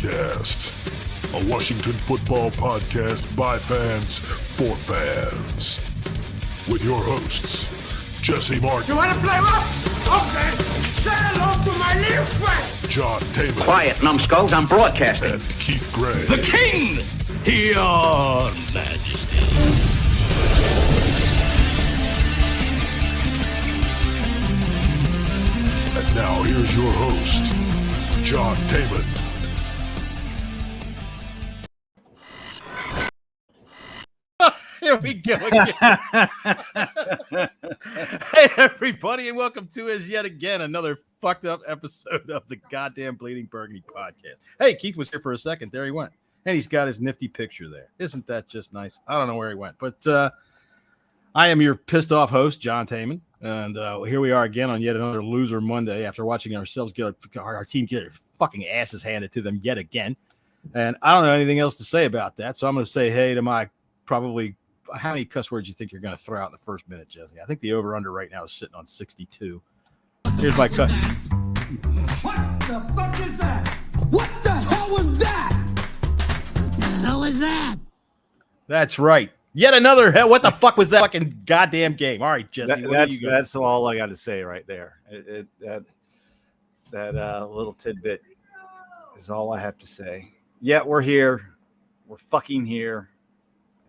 Podcast, a Washington football podcast by fans for fans. With your hosts, Jesse Martin. You want to play rough? Okay. Say hello to my little friend. John Taylor. Quiet, numbskulls, I'm broadcasting. And Keith Gray. The King, your Majesty. And now here's your host, John Taylor. Here we go again. Hey, everybody, and welcome to us yet again another fucked up episode of the goddamn Bleeding Burgundy podcast. Hey, Keith was here for a second. There he went. And he's got his nifty picture there. Isn't that just nice? I don't know where he went, but I am your pissed off host, John Taman. And here we are again on yet another loser Monday after watching ourselves get our team get their fucking asses handed to them yet again. And I don't know anything else to say about that. So I'm going to say hey to my probably – how many cuss words you think you're going to throw out in the first minute, Jesse? I think the over-under right now is sitting on 62. Here's my cut. What the fuck is that? What the hell was that? What the hell was that? That's right. Yet another hell. What the fuck was that fucking goddamn game? All right, Jesse. That's all I got to say right there. That little tidbit is all I have to say. Yeah, we're here. We're fucking here.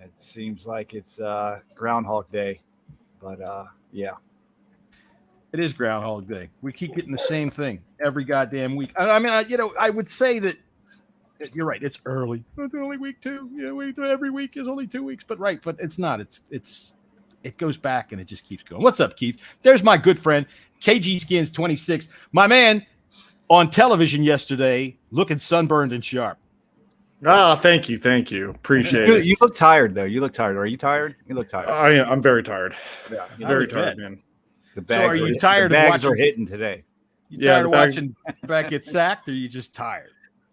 It seems like it's Groundhog Day, but yeah. It is Groundhog Day. We keep getting the same thing every goddamn week. I mean, I would say that you're right. It's early. It's only week 2. Yeah, every week is only 2 weeks, but it's not. It goes back and it just keeps going. What's up, Keith? There's my good friend KG Skins 26, my man on television yesterday, looking sunburned and sharp. Ah, thank you. Appreciate it. You look tired, though. You look tired. Are you tired? You look tired. I'm very tired. Yeah, very tired, man. So are you tired of watching? Are hitting today. You tired of watching back get sacked, or are you just tired?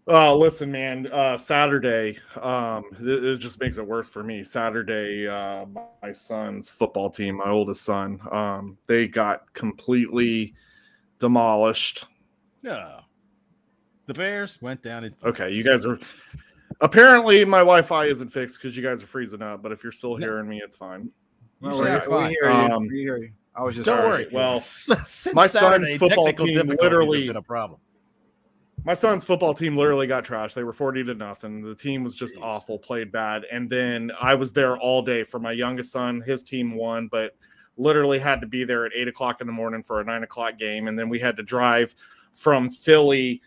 Oh, listen, man. Saturday, it just makes it worse for me. Saturday, my son's football team, my oldest son, they got completely demolished. No, the Bears went down. Okay, you guys are. Apparently, my Wi-Fi isn't fixed because you guys are freezing up. But if you're still hearing me, it's fine. We hear you. I was just. Don't worry. Well, since my Saturday, son's football team literally been a problem. My son's football team literally got trashed. They were 40-0. The team was just awful, played bad. And then I was there all day for my youngest son. His team won, but literally had to be there at 8 o'clock in the morning for a 9 o'clock game. And then we had to drive from Philly.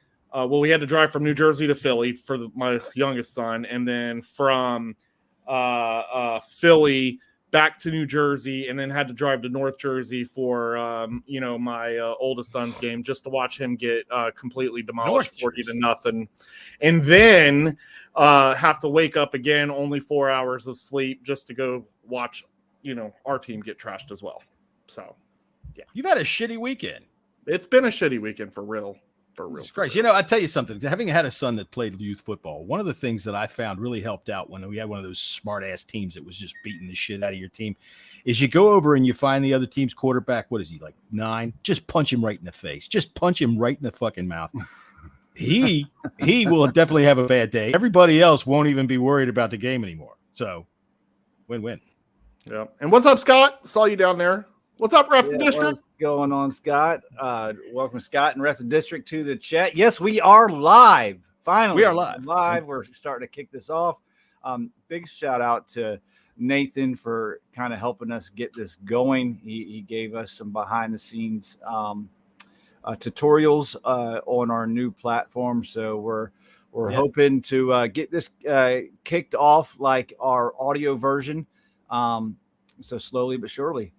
We had to drive from New Jersey to Philly for my youngest son, and then from Philly back to New Jersey, and then had to drive to North Jersey for my oldest son's game just to watch him get completely demolished 40-0, and then have to wake up again, only 4 hours of sleep just to go watch our team get trashed as well. So yeah, you've had a shitty weekend. It's been a shitty weekend for real. Christ. I tell you something. Having had a son that played youth football, one of the things that I found really helped out when we had one of those smart-ass teams that was just beating the shit out of your team is you go over and you find the other team's quarterback. What is he, like 9? Just punch him right in the face. Just punch him right in the fucking mouth. He will definitely have a bad day. Everybody else won't even be worried about the game anymore. So, win-win. Yeah. And what's up, Scott? Saw you down there. What's up, Ref District? What's going on, Scott? Welcome, Scott and Ref District to the chat. Yes, we are live. Finally, we are live. We're starting to kick this off. Big shout out to Nathan for kind of helping us get this going. He gave us some behind the scenes tutorials on our new platform. So we're hoping to get this kicked off like our audio version. So slowly but surely.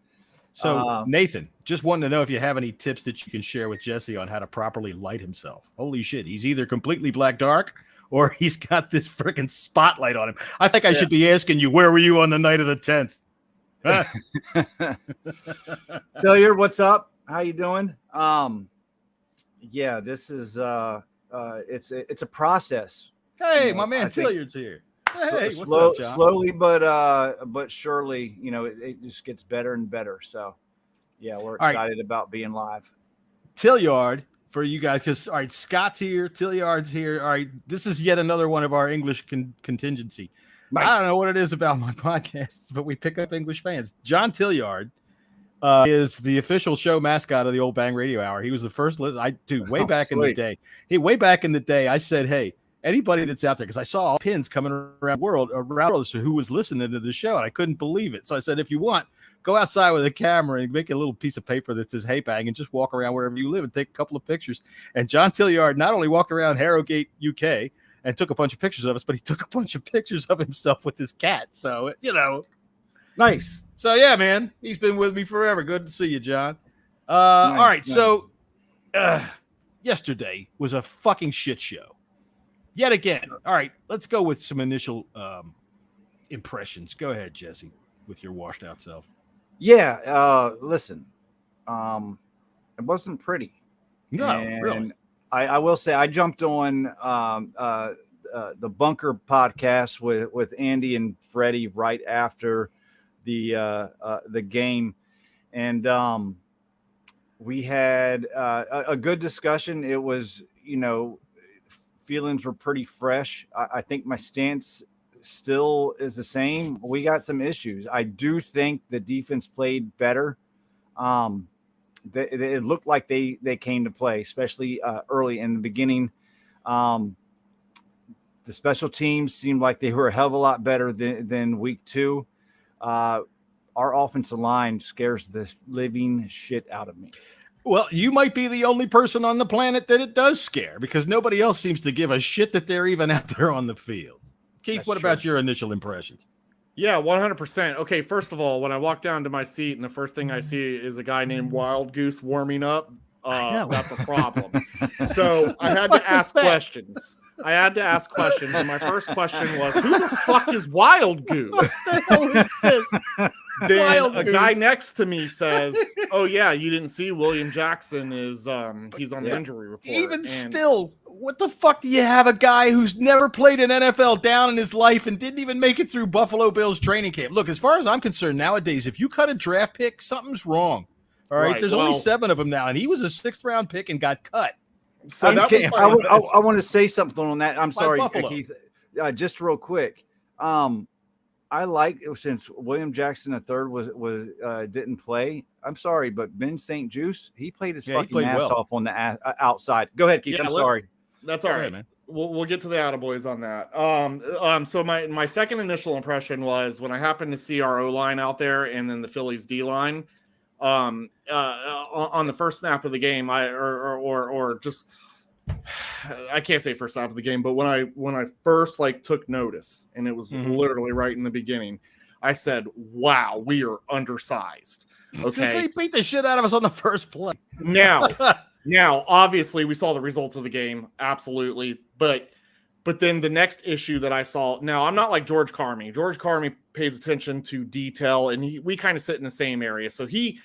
So, Nathan, just wanting to know if you have any tips that you can share with Jesse on how to properly light himself. Holy shit. He's either completely black dark or he's got this freaking spotlight on him. I think I should be asking you, where were you on the night of the 10th? Huh? Tilliard, what's up? How you doing? This is it's a process. Hey, my man Tilliard's here. Hey, what's up, John? Slowly but surely, it just gets better and better. So, yeah, we're excited about being live. Tilliard, for you guys, because all right, Scott's here, Tilliard's here. All right, this is yet another one of our English contingency. Nice. I don't know what it is about my podcasts, but we pick up English fans. John Tilliard is the official show mascot of the Old Bang Radio Hour. He was the first way back in the day. Way back in the day, I said, hey, anybody that's out there, because I saw all pins coming around the world who was listening to the show, and I couldn't believe it. So I said, if you want, go outside with a camera and make a little piece of paper that says "Hey Bang" and just walk around wherever you live and take a couple of pictures. And John Tilliard not only walked around Harrogate, UK, and took a bunch of pictures of us, but he took a bunch of pictures of himself with his cat. So, Nice. So, yeah, man, he's been with me forever. Good to see you, John. All right, nice. So yesterday was a fucking shit show. Yet again. All right, let's go with some initial impressions. Go ahead, Jesse, with your washed out self. Yeah, listen, it wasn't pretty. No, and really. I will say I jumped on the Bunker podcast with Andy and Freddie right after the game, and we had a good discussion. It was, feelings were pretty fresh. I think my stance still is the same. We got some issues. I do think the defense played better. It looked like they came to play, especially early in the beginning. The special teams seemed like they were a hell of a lot better than week 2. Our offensive line scares the living shit out of me. Well, you might be the only person on the planet that it does scare, because nobody else seems to give a shit that they're even out there on the field. Keith, That's what true. about your initial impressions? Yeah, 100%. Okay, first of all, when I walk down to my seat and the first thing I see is a guy named Wild Goose warming up, that's a problem. So I had to ask questions. And my first question was, who the fuck is Wild Goose? What the hell is this? Then Wild a Goose. guy next to me says, oh yeah, you didn't see William Jackson is he's on the injury report. Even still, what the fuck do you have a guy who's never played an NFL down in his life and didn't even make it through Buffalo Bills training camp? Look, as far as I'm concerned, nowadays, if you cut a draft pick, something's wrong. All right, there's only 7 of them now, and he was a 6th round pick and got cut. So that was I want to say something on that. I'm sorry, Keith. Just real quick. I like, since William Jackson III was didn't play. I'm sorry, but Ben St. Juice, he played his fucking ass off on the outside. Go ahead, Keith. I'm sorry. That's all right, man. We'll get to the Attaboys on that. So my second initial impression was when I happened to see our O-line out there and then the Phillies D-line on the first snap of the game, I can't say first snap of the game, but when I first took notice, and it was literally right in the beginning, I said, wow, we are undersized. Okay. They beat the shit out of us on the first play. Now, obviously, we saw the results of the game, absolutely. But then the next issue that I saw, now I'm not like George Carmi. George Carmi pays attention to detail, and we kind of sit in the same area. So he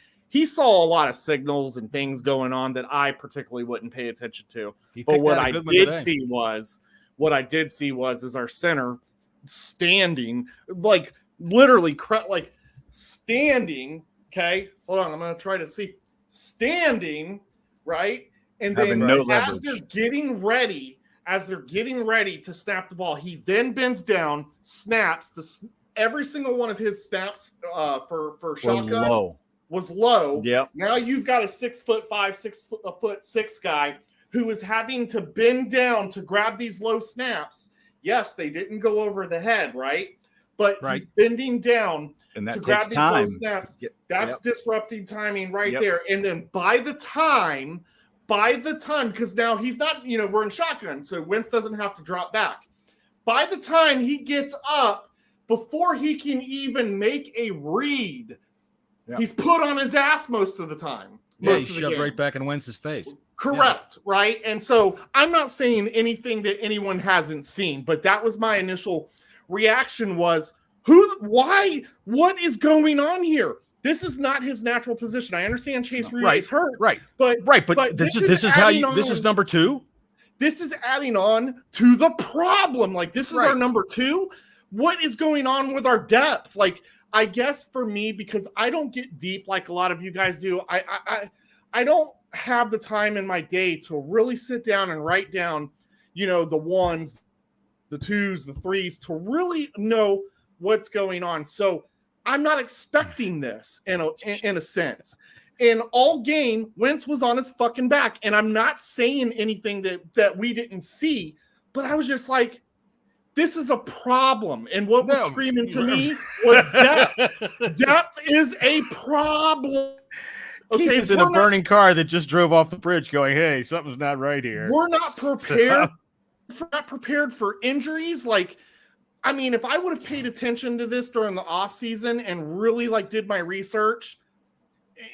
saw a lot of signals and things going on that I particularly wouldn't pay attention to. But what I did see was our center standing, literally standing. Okay, hold on, I'm gonna try to see standing. Right. And then as they're getting ready to snap the ball, he then bends down, snaps. Every single one of his snaps for shotgun was low. Yep. Now you've got a 6'5", 6'6" guy who is having to bend down to grab these low snaps. Yes, they didn't go over the head, right? But he's bending down to grab these low snaps. That's disrupting timing there. And then by the time, because now he's not, we're in shotgun, so Wentz doesn't have to drop back. By the time he gets up, before he can even make a read, he's put on his ass most of the time. Yeah, he shoved right back in Wentz's face. Correct, right? And so I'm not saying anything that anyone hasn't seen, but that was my initial reaction was, what is going on here? This is not his natural position. I understand Chase Reed is hurt. But this is number 2. This is adding on to the problem. This is our number 2. What is going on with our depth? I guess for me, because I don't get deep like a lot of you guys do, I don't have the time in my day to really sit down and write down, the ones, the twos, the threes, to really know what's going on. So I'm not expecting this in a sense. In all game, Wentz was on his fucking back. And I'm not saying anything that we didn't see, but I was just like, this is a problem. And what was screaming to me was depth. Depth is a problem. Okay, Keith is in a burning car that just drove off the bridge going, hey, something's not right here. We're not prepared. We're not prepared for injuries. Like, I mean, if I would have paid attention to this during the off season and really did my research,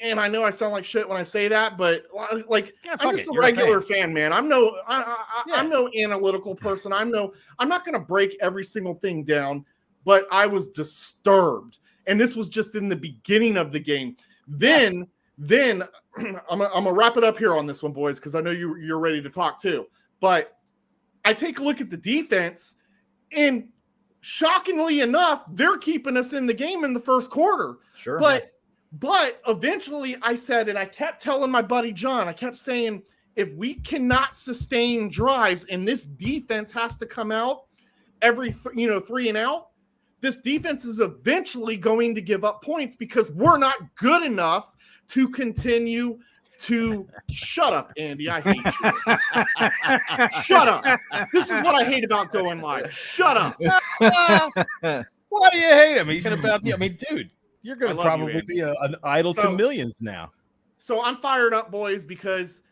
and I know I sound like shit when I say that, but I'm just a regular fan, man. I'm no analytical person. I'm not going to break every single thing down, but I was disturbed. And this was just in the beginning of the game. Then I'm gonna wrap it up here on this one, boys, because I know you're ready to talk too. But I take a look at the defense, and shockingly enough, they're keeping us in the game in the first quarter. Sure. But eventually I said, and I kept telling my buddy John, I kept saying, if we cannot sustain drives and this defense has to come out every 3 and out, this defense is eventually going to give up points because we're not good enough to continue to shut up, Andy. I hate you. Shut up. This is what I hate about going live. Shut up. Why do you hate him? He's about the. I mean, dude, you're going to probably be an idol to millions now. So I'm fired up, boys, because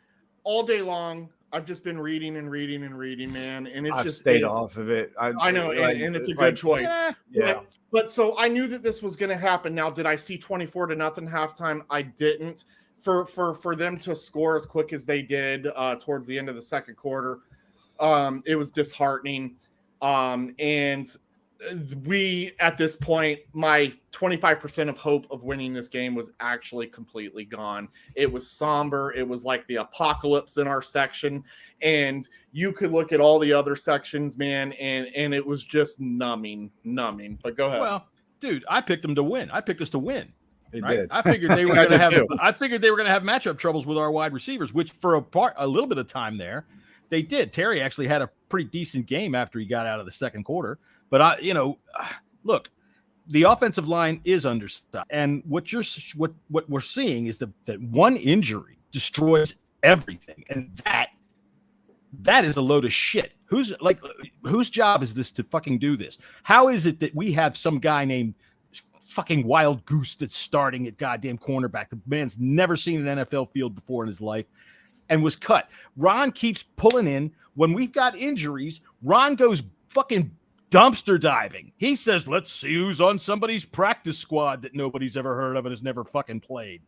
all day long I've just been reading, man, and I've stayed off of it. I know, and it's a good choice. Yeah. But so I knew that this was going to happen. Now, did I see 24-0 halftime? I didn't. For them to score as quick as they did towards the end of the second quarter, it was disheartening. And we, at this point, my 25% of hope of winning this game was actually completely gone. It was somber. It was like the apocalypse in our section. And you could look at all the other sections, man, and it was just numbing. But go ahead. Well, dude, I picked them to win. I picked us to win. Right? I figured they were going to have. I figured they were going to have matchup troubles with our wide receivers, which for a little bit of time there, they did. Terry actually had a pretty decent game after he got out of the second quarter. But look, the offensive line is understaffed, and what we're seeing is that one injury destroys everything, and that is a load of shit. Whose job is this to fucking do this? How is it that we have some guy named fucking Wild Goose that's starting at goddamn cornerback? The man's never seen an NFL field before in his life and was cut. Ron keeps pulling in. When we've got injuries, Ron goes fucking dumpster diving. He says, let's see who's on somebody's practice squad that nobody's ever heard of and has never fucking played.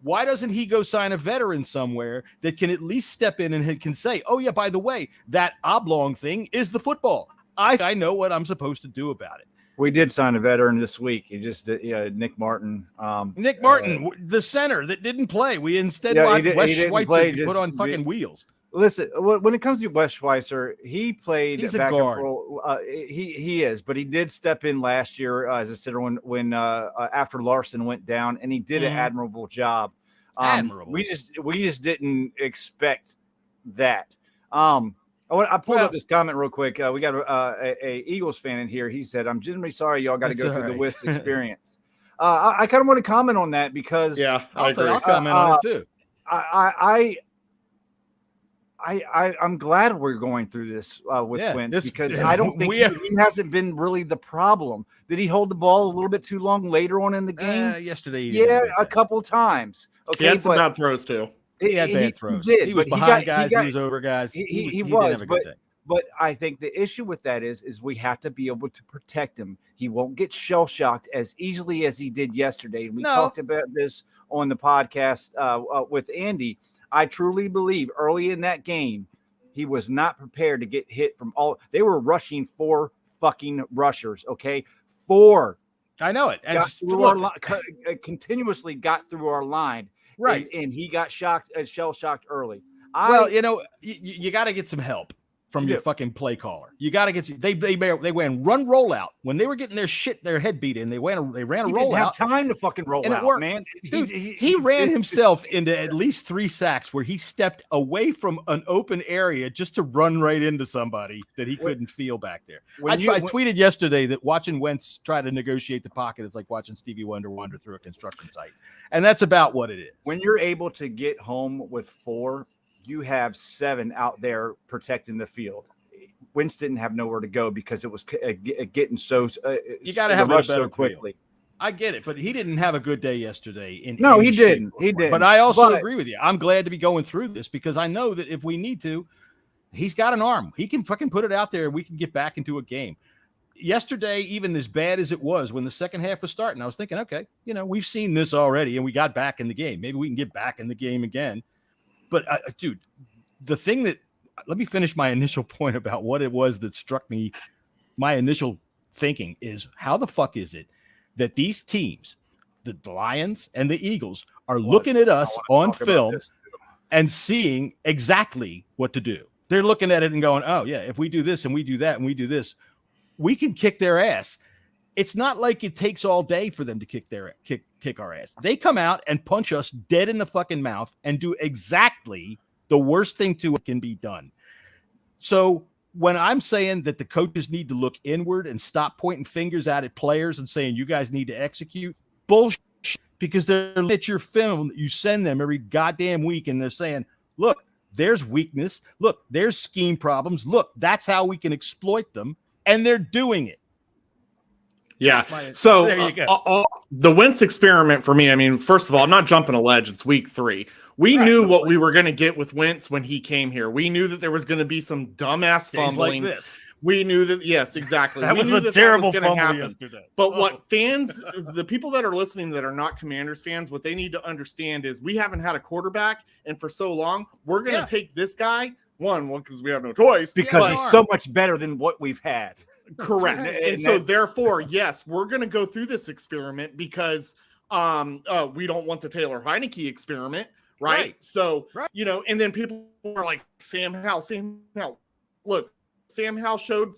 Why doesn't he go sign a veteran somewhere that can at least step in and can say, oh yeah, by the way, that oblong thing is the football. I know what I'm supposed to do about it. We did sign a veteran this week. He just Nick Martin. Nick Martin, the center that didn't play. We instead watched Wes Schweitzer to put on fucking wheels. Listen, when it comes to Wes Schweitzer, he played He's back a guard. He is, but he did step in last year as a sitter when after Larson went down, and he did an admirable job. Admirable. We just didn't expect that. I pulled up this comment real quick. We got a Eagles fan in here. He said, "I'm genuinely sorry y'all got to go through the WIS experience." I kind of want to comment on that because I agree. I'll comment on it too. I'm glad we're going through this with Wentz because I don't think he hasn't been really the problem. Did he hold the ball a little bit too long later on in the game? Yesterday, a couple times. Okay, he had some bad throws too. He had bad throws. He was behind guys. He was over guys. He was, but I think the issue with that is we have to be able to protect him. He won't get shell shocked as easily as he did yesterday. We talked about this on the podcast with Andy. I truly believe early in that game, he was not prepared to get hit from all. They were rushing 4 fucking rushers. Okay, 4. I know it. And continuously got through our line. Right. And he got shell shocked early. You got to get some help. from your fucking play caller. You got to get they ran run rollout when they were getting their head beat in. They ran a rollout. Didn't have time to fucking roll and out, it worked. man. Dude, he ran himself into at least 3 sacks where he stepped away from an open area just to run right into somebody that he couldn't feel back there. I tweeted yesterday that watching Wentz try to negotiate the pocket is like watching Stevie Wonder wander through a construction site, and that's about what it is. When you're able to get home with 4, you have 7 out there protecting the field. Wentz didn't have nowhere to go because it was getting so you got to have a better so quickly. Field. I get it, but he didn't have a good day yesterday. He didn't. He didn't. But I also agree with you. I'm glad to be going through this because I know that if we need to, he's got an arm. He can fucking put it out there. We can get back into a game. Yesterday, even as bad as it was when the second half was starting, I was thinking, okay, we've seen this already and we got back in the game. Maybe we can get back in the game again. But, dude, the thing that – let me finish my initial point about what it was that struck me. My initial thinking is how the fuck is it that these teams, the Lions and the Eagles, are looking at us on film and seeing exactly what to do? They're looking at it and going, oh, yeah, if we do this and we do that and we do this, we can kick their ass. It's not like it takes all day for them to kick our ass. They come out and punch us dead in the fucking mouth and do exactly the worst thing to it can be done. So when I'm saying that the coaches need to look inward and stop pointing fingers out at players and saying you guys need to execute, bullshit, because they're at your film that you send them every goddamn week and they're saying, look, there's weakness. Look, there's scheme problems. Look, that's how we can exploit them. And they're doing it. Yeah. So the Wentz experiment for me, I mean, first of all, I'm not jumping a ledge. It's week 3. We knew what we were going to get with Wentz when he came here. We knew that there was going to be some dumbass fumbling. Like this. We knew that. Yes, exactly. That was a terrible fumble yesterday. But what fans, the people that are listening that are not Commanders fans, what they need to understand is we haven't had a quarterback, and for so long, we're going to take this guy. One, because we have no choice. Because he's so much better than what we've had. Correct. And so therefore, yes, we're going to go through this experiment because we don't want the Taylor Heineke experiment, right? So, and then people are like, Sam Howell. Look, Sam Howell showed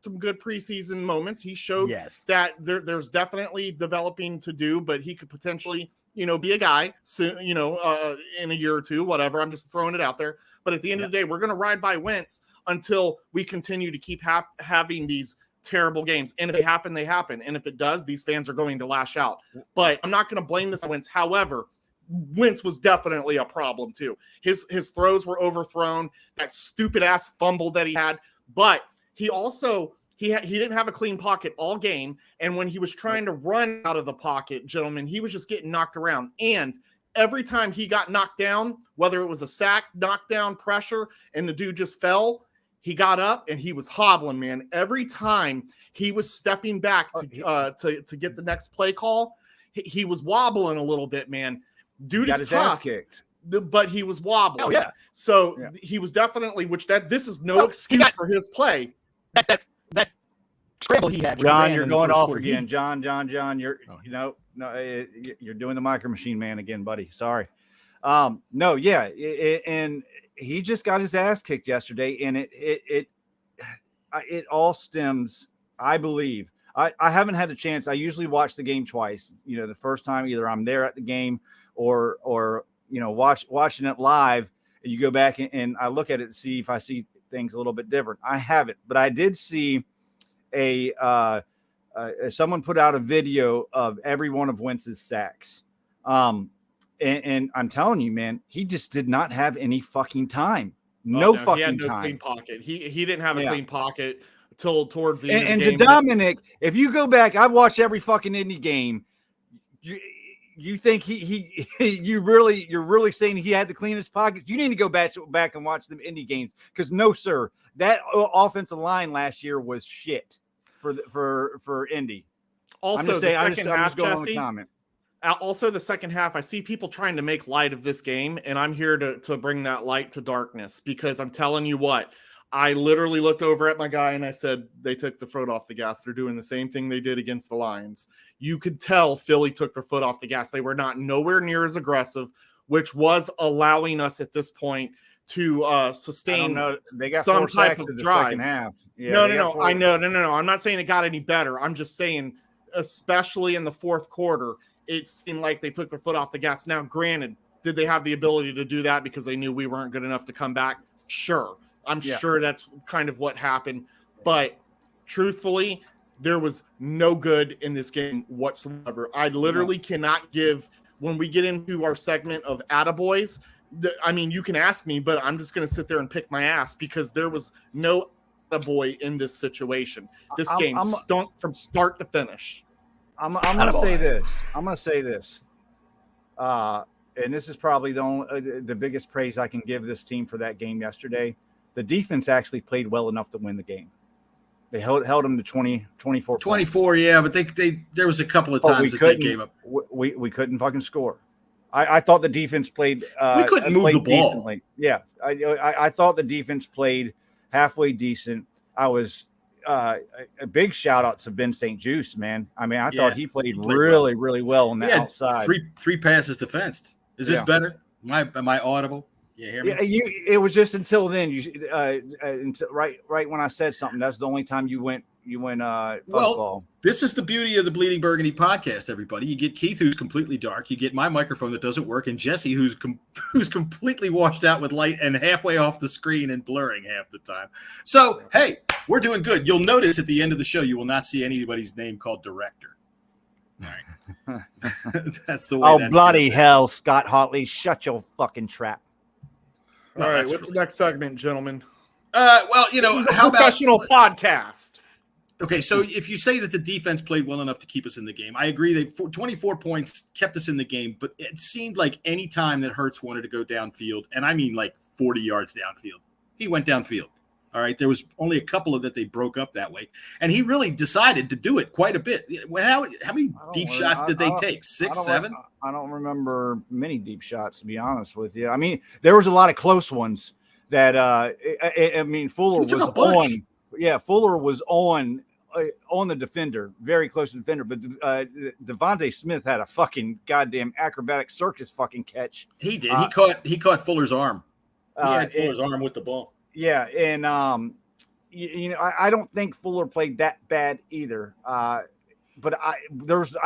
some good preseason moments. He showed that there's definitely developing to do, but he could potentially, be a guy soon, in a year or two, whatever. I'm just throwing it out there. But at the end of the day, we're going to ride by Wentz until we continue to keep having these terrible games. And if they happen, they happen. And if it does, these fans are going to lash out. But I'm not going to blame this on Wentz. However, Wentz was definitely a problem too. His throws were overthrown, that stupid ass fumble that he had. But he also he didn't have a clean pocket all game. And when he was trying to run out of the pocket, gentlemen, he was just getting knocked around. And every time he got knocked down, whether it was a sack, knockdown, pressure, and the dude just fell, he got up and he was hobbling, man. Every time he was stepping back to get the next play call, he was wobbling a little bit, man. Dude is tough, kicked, but he was wobbling. Oh, yeah. So he was definitely, this is no excuse for his play. That scramble he had. John, you're going off again. John, you're you're doing the micro machine man again, buddy. Sorry. And he just got his ass kicked yesterday, and it all stems, I believe. I haven't had a chance. I usually watch the game twice. The first time either I'm there at the game or watching it live, and you go back and I look at it to see if I see things a little bit different. I haven't, but I did see someone put out a video of every one of Wentz's sacks. And I'm telling you, man, he just did not have any fucking time. No fucking he had no time. Clean pocket. He didn't have a clean pocket till towards the end. And of the game. To Dominic, if you go back, I've watched every fucking Indy game. You think you're really saying he had to clean his pockets? You need to go back and watch them Indy games, because no, sir, that offensive line last year was shit for Indy. Also, the second half, Jesse. Comment. Also, the second half, I see people trying to make light of this game, and I'm here to bring that light to darkness, because I'm telling you what, I literally looked over at my guy and I said, they took the foot off the gas. They're doing the same thing they did against the Lions. You could tell Philly took their foot off the gas. They were nowhere near as aggressive, which was allowing us at this point to sustain they got some 4 type sacks of in the drive. second half. Yeah, No. I know. No. I'm not saying it got any better. I'm just saying, especially in the fourth quarter, it seemed like they took their foot off the gas. Now, granted, did they have the ability to do that because they knew we weren't good enough to come back? Sure. I'm sure that's kind of what happened. But truthfully, there was no good in this game whatsoever. I literally cannot give, when we get into our segment of attaboys, I mean, you can ask me, but I'm just going to sit there and pick my ass because there was no attaboy in this situation. This game stunk from start to finish. I'm going to say this. And this is probably the biggest praise I can give this team for that game yesterday. The defense actually played well enough to win the game. They held them to 24 24, yeah, but they there was a couple of times that they gave up. We couldn't fucking score. I thought the defense played. We couldn't move the ball. Decently. Yeah, I thought the defense played halfway decent. I was a big shout out to Ben St. Juste, man. I mean, I thought he played really well on the outside. Three passes defensed. Is this better? Am I audible? Yeah, it was just until then. Until right when I said something. That's the only time you went well, this is the beauty of the Bleeding Burgundy podcast, everybody. You get Keith, who's completely dark. You get my microphone that doesn't work, and Jesse, who's completely washed out with light and halfway off the screen and blurring half the time. So, hey, we're doing good. You'll notice at the end of the show, you will not see anybody's name called director. All right. That's the way. Oh, bloody hell, Scott Hartley. Shut your fucking trap. All right, what's the next segment, gentlemen? Well, you know, this is a professional podcast. Okay, so if you say that the defense played well enough to keep us in the game, I agree. They 24 points kept us in the game, but it seemed like any time that Hurts wanted to go downfield, and I mean like 40 yards downfield, he went downfield. All right, there was only a couple of that they broke up that way, and he really decided to do it quite a bit. How many deep shots did they take? 6, 7? I don't remember many deep shots, to be honest with you. I mean, there was a lot of close ones that I mean, Fuller was on. Yeah, Fuller was on the defender, very close to the defender. But Devontae Smith had a fucking goddamn acrobatic circus fucking catch. He did. He caught Fuller's arm. He had Fuller's arm with the ball. Yeah, and I don't think Fuller played that bad either. But I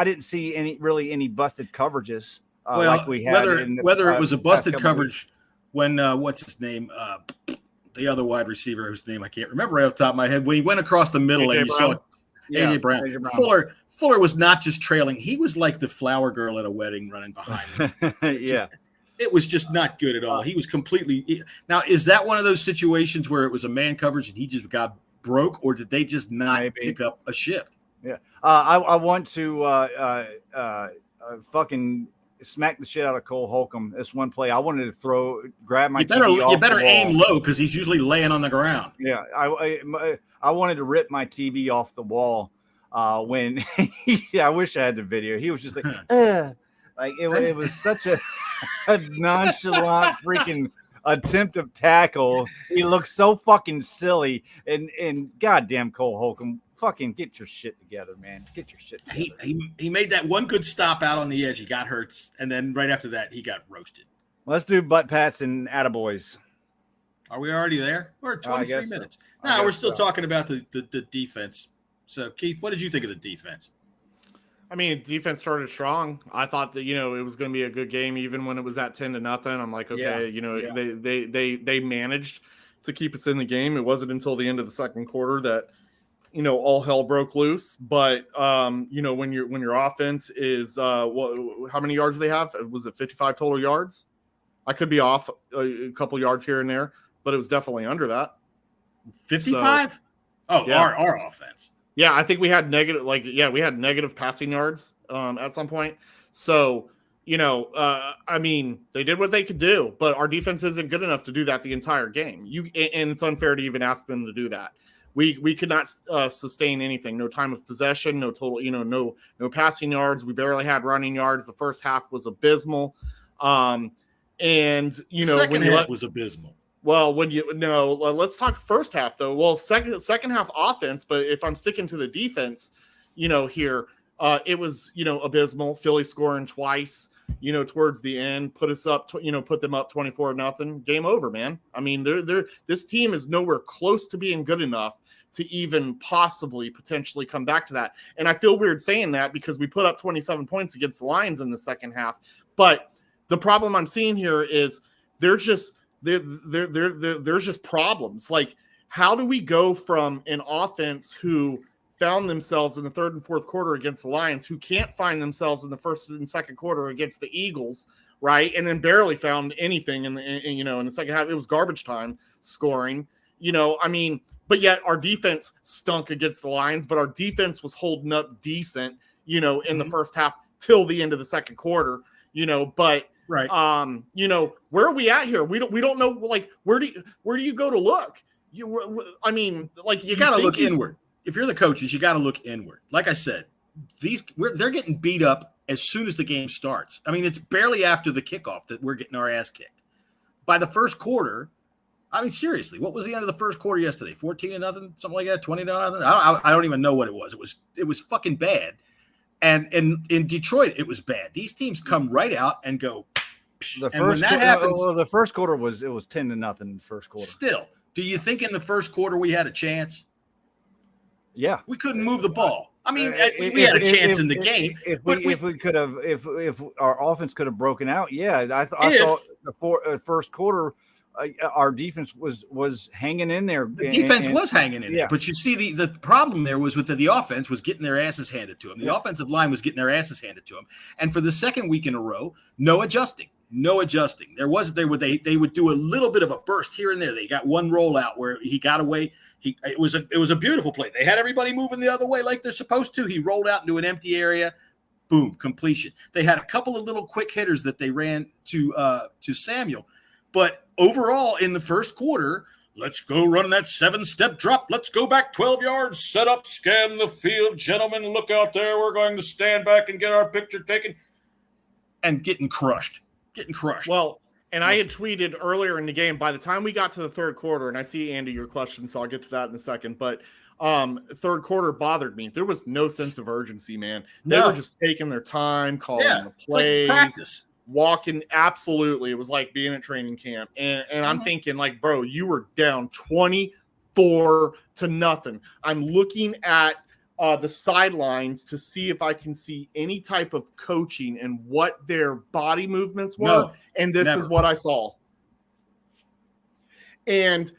didn't see any busted coverages like we had. Whether it was a busted coverage when what's his name, the other wide receiver whose name I can't remember right off the top of my head, when he went across the middle and you saw AJ Brown. Fuller was not just trailing; he was like the flower girl at a wedding running behind him. Yeah. It was just not good at all. He was completely – now, is that one of those situations where it was a man coverage and he just got broke, or did they just not pick up a shift? Yeah. I want to fucking smack the shit out of Cole Holcomb. This one play, I wanted to grab my TV off You better the aim wall. low because he's usually laying on the ground. Yeah. I wanted to rip my TV off the wall when I wish I had the video. He was just like, Like it was such a nonchalant freaking attempt of tackle. He looked so fucking silly. And goddamn Cole Holcomb, fucking get your shit together, man. Get your shit together. He made that one good stop out on the edge. He got Hurts, and then right after that, he got roasted. Let's do butt pats and attaboys. Are we already there? We're at 23 minutes. So. No, we're still talking about the defense. So, Keith, what did you think of the defense? I mean, defense started strong. I thought that, it was going to be a good game, even when it was at 10-0. I'm like, okay, they managed to keep us in the game. It wasn't until the end of the second quarter that, all hell broke loose. But, when your offense is, how many yards do they have? Was it 55 total yards? I could be off a couple yards here and there, but it was definitely under that. 55? So, our offense. Yeah, I think we had negative passing yards at some point. So, I mean, they did what they could do, but our defense isn't good enough to do that the entire game. And it's unfair to even ask them to do that. We could not sustain anything. No time of possession, no total, no passing yards. We barely had running yards. The first half was abysmal. And second half was abysmal. Well, let's talk first half though. Well, second half offense, but if I'm sticking to the defense, here, it was, abysmal. Philly scoring twice. towards the end, put us up, put them up 24-0. Game over, man. I mean, this team is nowhere close to being good enough to even potentially come back to that. And I feel weird saying that because we put up 27 points against the Lions in the second half. But the problem I'm seeing here is there's just problems. Like, how do we go from an offense who found themselves in the third and fourth quarter against the Lions, who can't find themselves in the first and second quarter against the Eagles, right? And then barely found anything in the second half. It was garbage time scoring, but yet our defense stunk against the Lions, but our defense was holding up decent, in the first half till the end of the second quarter, but right. Where are we at here? We don't know, like, where do you go to look? You got to look inward. If you're the coaches, you got to look inward. Like I said, they're getting beat up as soon as the game starts. I mean, it's barely after the kickoff that we're getting our ass kicked. By the first quarter, I mean, seriously, what was the end of the first quarter yesterday? 14-0, something like that, 20-0. I don't even know what it was. It was fucking bad. And in Detroit, it was bad. These teams come right out and go. When that happens, the first quarter was 10-0 in the first quarter. Still, do you think in the first quarter we had a chance? Yeah, we couldldn't move the ball. I mean, we had a chance in the game. If our offense could have broken out, yeah, I thought the first quarter, our defense was hanging in there. The defense was hanging in there, but you see, the problem there was with the offense was getting their asses handed to them. The offensive line was getting their asses handed to them, and for the second week in a row, no adjusting. They would do a little bit of a burst here and there. They got one rollout where he got away. It was a beautiful play. They had everybody moving the other way like they're supposed to. He rolled out into an empty area. Boom, completion. They had a couple of little quick hitters that they ran to Samuel. But overall, in the first quarter, let's go run that 7-step drop. Let's go back 12 yards, set up, scan the field. Gentlemen, look out there. We're going to stand back and get our picture taken. And getting crushed. Well, and I had tweeted earlier in the game, by the time we got to the third quarter, and I see, Andy, your question, so I'll get to that in a second, but third quarter bothered me. There was no sense of urgency, man. They were just taking their time, calling the plays, like practice. Walking. Absolutely. It was like being at training camp. And I'm thinking, like, bro, you were down 24-0. I'm looking at the sidelines to see if I can see any type of coaching and what their body movements were. And this is what I saw. And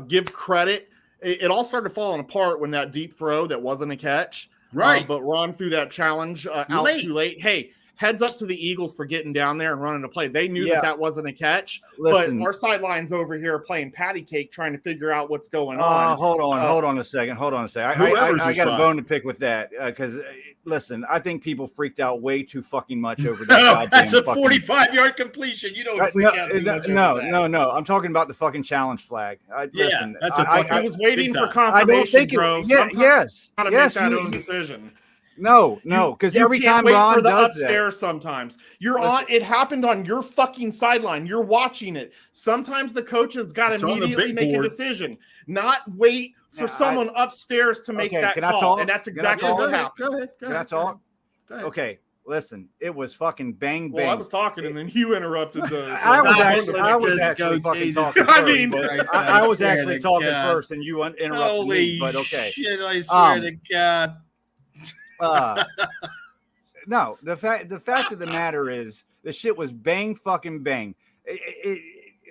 give credit. It all started falling apart when that deep throw that wasn't a catch. Right. But Ron threw that challenge out too late. Hey, heads up to the Eagles for getting down there and running a play. They knew that wasn't a catch. Listen, but our sidelines over here playing patty cake trying to figure out what's going on. Hold on a second. I got a bone to pick with that because, listen, I think people freaked out way too fucking much over that. That's a 45-yard completion. You don't freak out too much over that. No. I'm talking about the fucking challenge flag. Listen, I was waiting for confirmation, bro. Yes. Make that own decision. No, because every time Ron does upstairs, sometimes you're on. It happened on your fucking sideline. You're watching it. Sometimes the coach has got to immediately make a decision, not wait for someone upstairs to make that call. And that's exactly what happened. Go ahead. Can I talk? Go ahead. Okay, listen. It was fucking bang bang. Well, I was talking, and then you interrupted the. I was actually fucking talking first. I was actually talking first, and you interrupted me. But okay. Shit! I swear to God. No, the fact of the matter is the shit was bang fucking bang.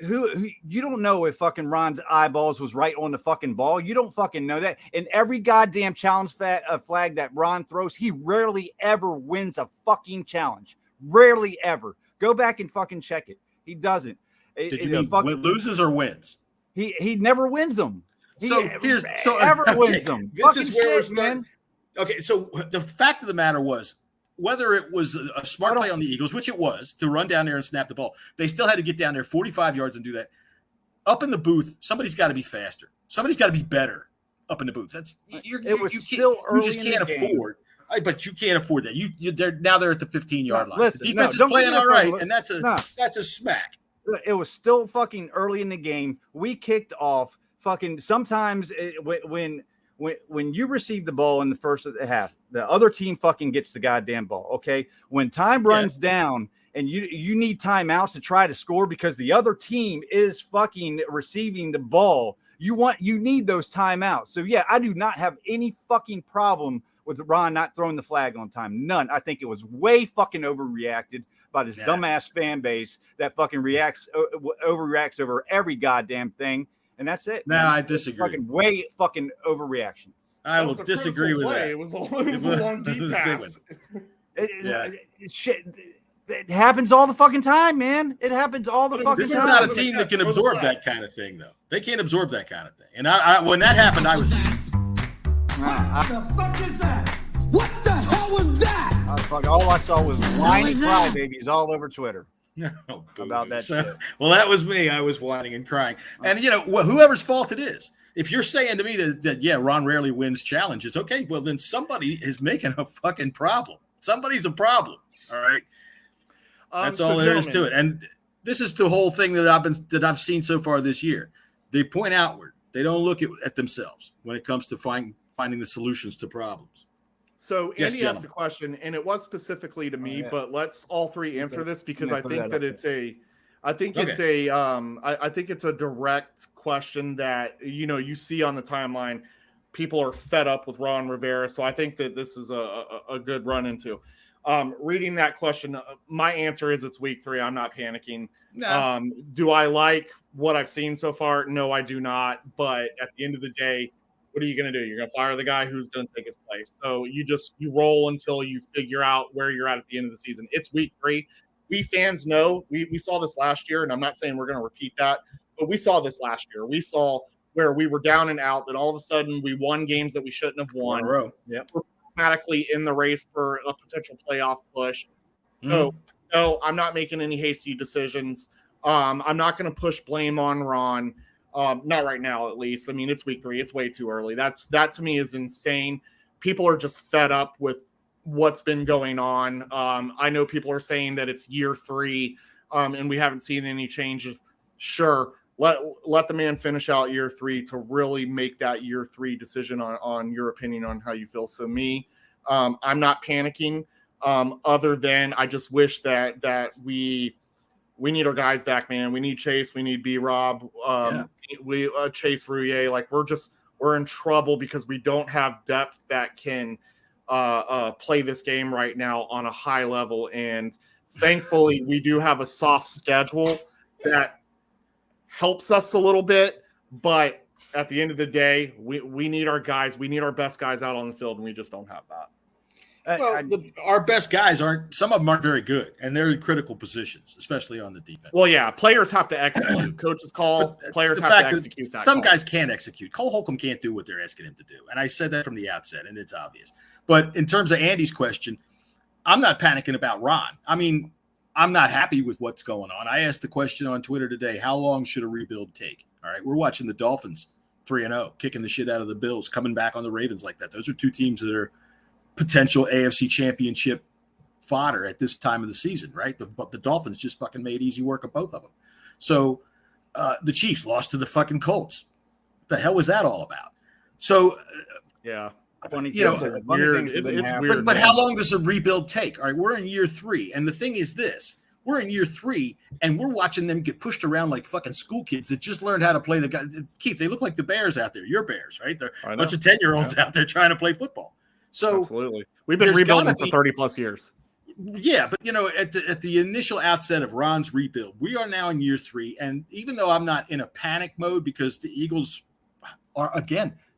Who you don't know if fucking Ron's eyeballs was right on the fucking ball. You don't fucking know that. And every goddamn challenge flag that Ron throws, he rarely ever wins a fucking challenge. Rarely ever. Go back and fucking check it. He doesn't. Did you mean loses or wins? He never wins them. Wins them. This is where it's man. Okay, so the fact of the matter was, whether it was a smart play on the Eagles, which it was, to run down there and snap the ball, they still had to get down there 45 yards and do that. Up in the booth, somebody's got to be faster. Somebody's got to be better up in the booth. You just can't afford. But you can't afford that. They're at the 15-yard line. Listen, the defense is playing all right, and that's a smack. It was still fucking early in the game. We kicked off fucking sometimes when when you receive the ball in the first half, the other team fucking gets the goddamn ball. Okay. When time runs down and you need timeouts to try to score because the other team is fucking receiving the ball, you need those timeouts. So yeah, I do not have any fucking problem with Ron not throwing the flag on time. None. I think it was way fucking overreacted by this dumbass fan base that fucking overreacts over every goddamn thing. And that's it. No, I disagree. Fucking way fucking overreaction. I will disagree with that. It was a long deep pass. Shit. It happens all the fucking time, man. It happens all the fucking time. This is not a team that can absorb that kind of thing, though. They can't absorb that kind of thing. And I when that happened, I was. What the fuck is that? What the hell was that? All I saw was whiny crybabies all over Twitter. About that shit. Well, that was me. I was whining and crying. And, whoever's fault it is, if you're saying to me that Ron rarely wins challenges, okay, well, then somebody is making a fucking problem. Somebody's a problem. All right. That's all there is to it. And this is the whole thing that I've seen so far this year. They point outward. They don't look at themselves when it comes to finding the solutions to problems. So Andy asked a question, and it was specifically to me, but let's all three answer this because I think that it's a direct question that you see on the timeline. People are fed up with Ron Rivera, so I think that this is a good run into. Reading that question, my answer is it's week 3. I'm not panicking. No. Do I like what I've seen so far? No, I do not. But at the end of the day, what are you going to do? You're going to fire the guy who's going to take his place. So you roll until you figure out where you're at the end of the season. It's week 3. We fans know. We saw this last year, and I'm not saying we're going to repeat that, but we saw this last year. We saw where we were down and out, then all of a sudden we won games that we shouldn't have won. In a row. Yep. We're automatically in the race for a potential playoff push. So, no, I'm not making any hasty decisions. I'm not going to push blame on Ron. Not right now, at least. I mean, it's week 3. It's way too early. That to me is insane. People are just fed up with what's been going on. I know people are saying that it's year 3, and we haven't seen any changes. Sure, let the man finish out year 3 to really make that year 3 decision on your opinion on how you feel. So me, I'm not panicking. Other than I just wish that we need our guys back, man. We need Chase. We need B-Rob. We Chase Rouillet. Like we're in trouble because we don't have depth that can play this game right now on a high level. And thankfully, we do have a soft schedule that helps us a little bit. But at the end of the day, we need our guys. We need our best guys out on the field, and we just don't have that. Our best guys some of them aren't very good, and they're in critical positions, especially on the defense. Well, yeah, players have to execute. Coaches call, players have to execute that. Some guys can't execute. Cole Holcomb can't do what they're asking him to do, and I said that from the outset, and it's obvious. But in terms of Andy's question, I'm not panicking about Ron. I mean, I'm not happy with what's going on. I asked the question on Twitter today, how long should a rebuild take? All right, we're watching the Dolphins 3-0, kicking the shit out of the Bills, coming back on the Ravens like that. Those are two teams that are potential AFC championship fodder at this time of the season, right? The Dolphins just fucking made easy work of both of them. So the Chiefs lost to the fucking Colts. What the hell was that all about? So yeah, it's weird. But how long does a rebuild take? All right, we're in year 3, and the thing is this: we're in year 3, and we're watching them get pushed around like fucking school kids that just learned how to play the guy. Keith, they look like the Bears out there. Your Bears, right? They're a bunch of 10-year-olds out there trying to play football. So absolutely, we've been rebuilding for 30 plus years. Yeah, but at the initial outset of Ron's rebuild, we are now in year 3, and even though I'm not in a panic mode because the Eagles are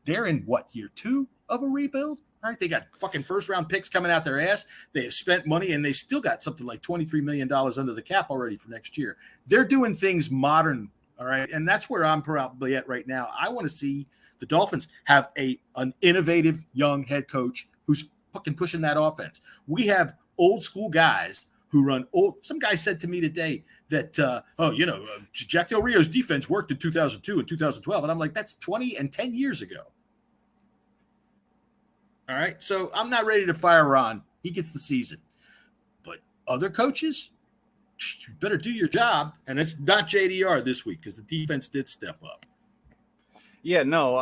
they're in year 2 of a rebuild. All right, they got fucking first-round picks coming out their ass. They have spent money, and they still got something like $23 million under the cap already for next year. They're doing things modern, all right, and that's where I'm probably at right now. I want to see the Dolphins have an innovative young head coach who's fucking pushing that offense. We have old school guys who run old. Some guy said to me today that, Jack Del Rio's defense worked in 2002 and 2012. And I'm like, that's 20 and 10 years ago. All right. So I'm not ready to fire Ron. He gets the season. But other coaches, you better do your job. And it's not JDR this week because the defense did step up. Yeah, no,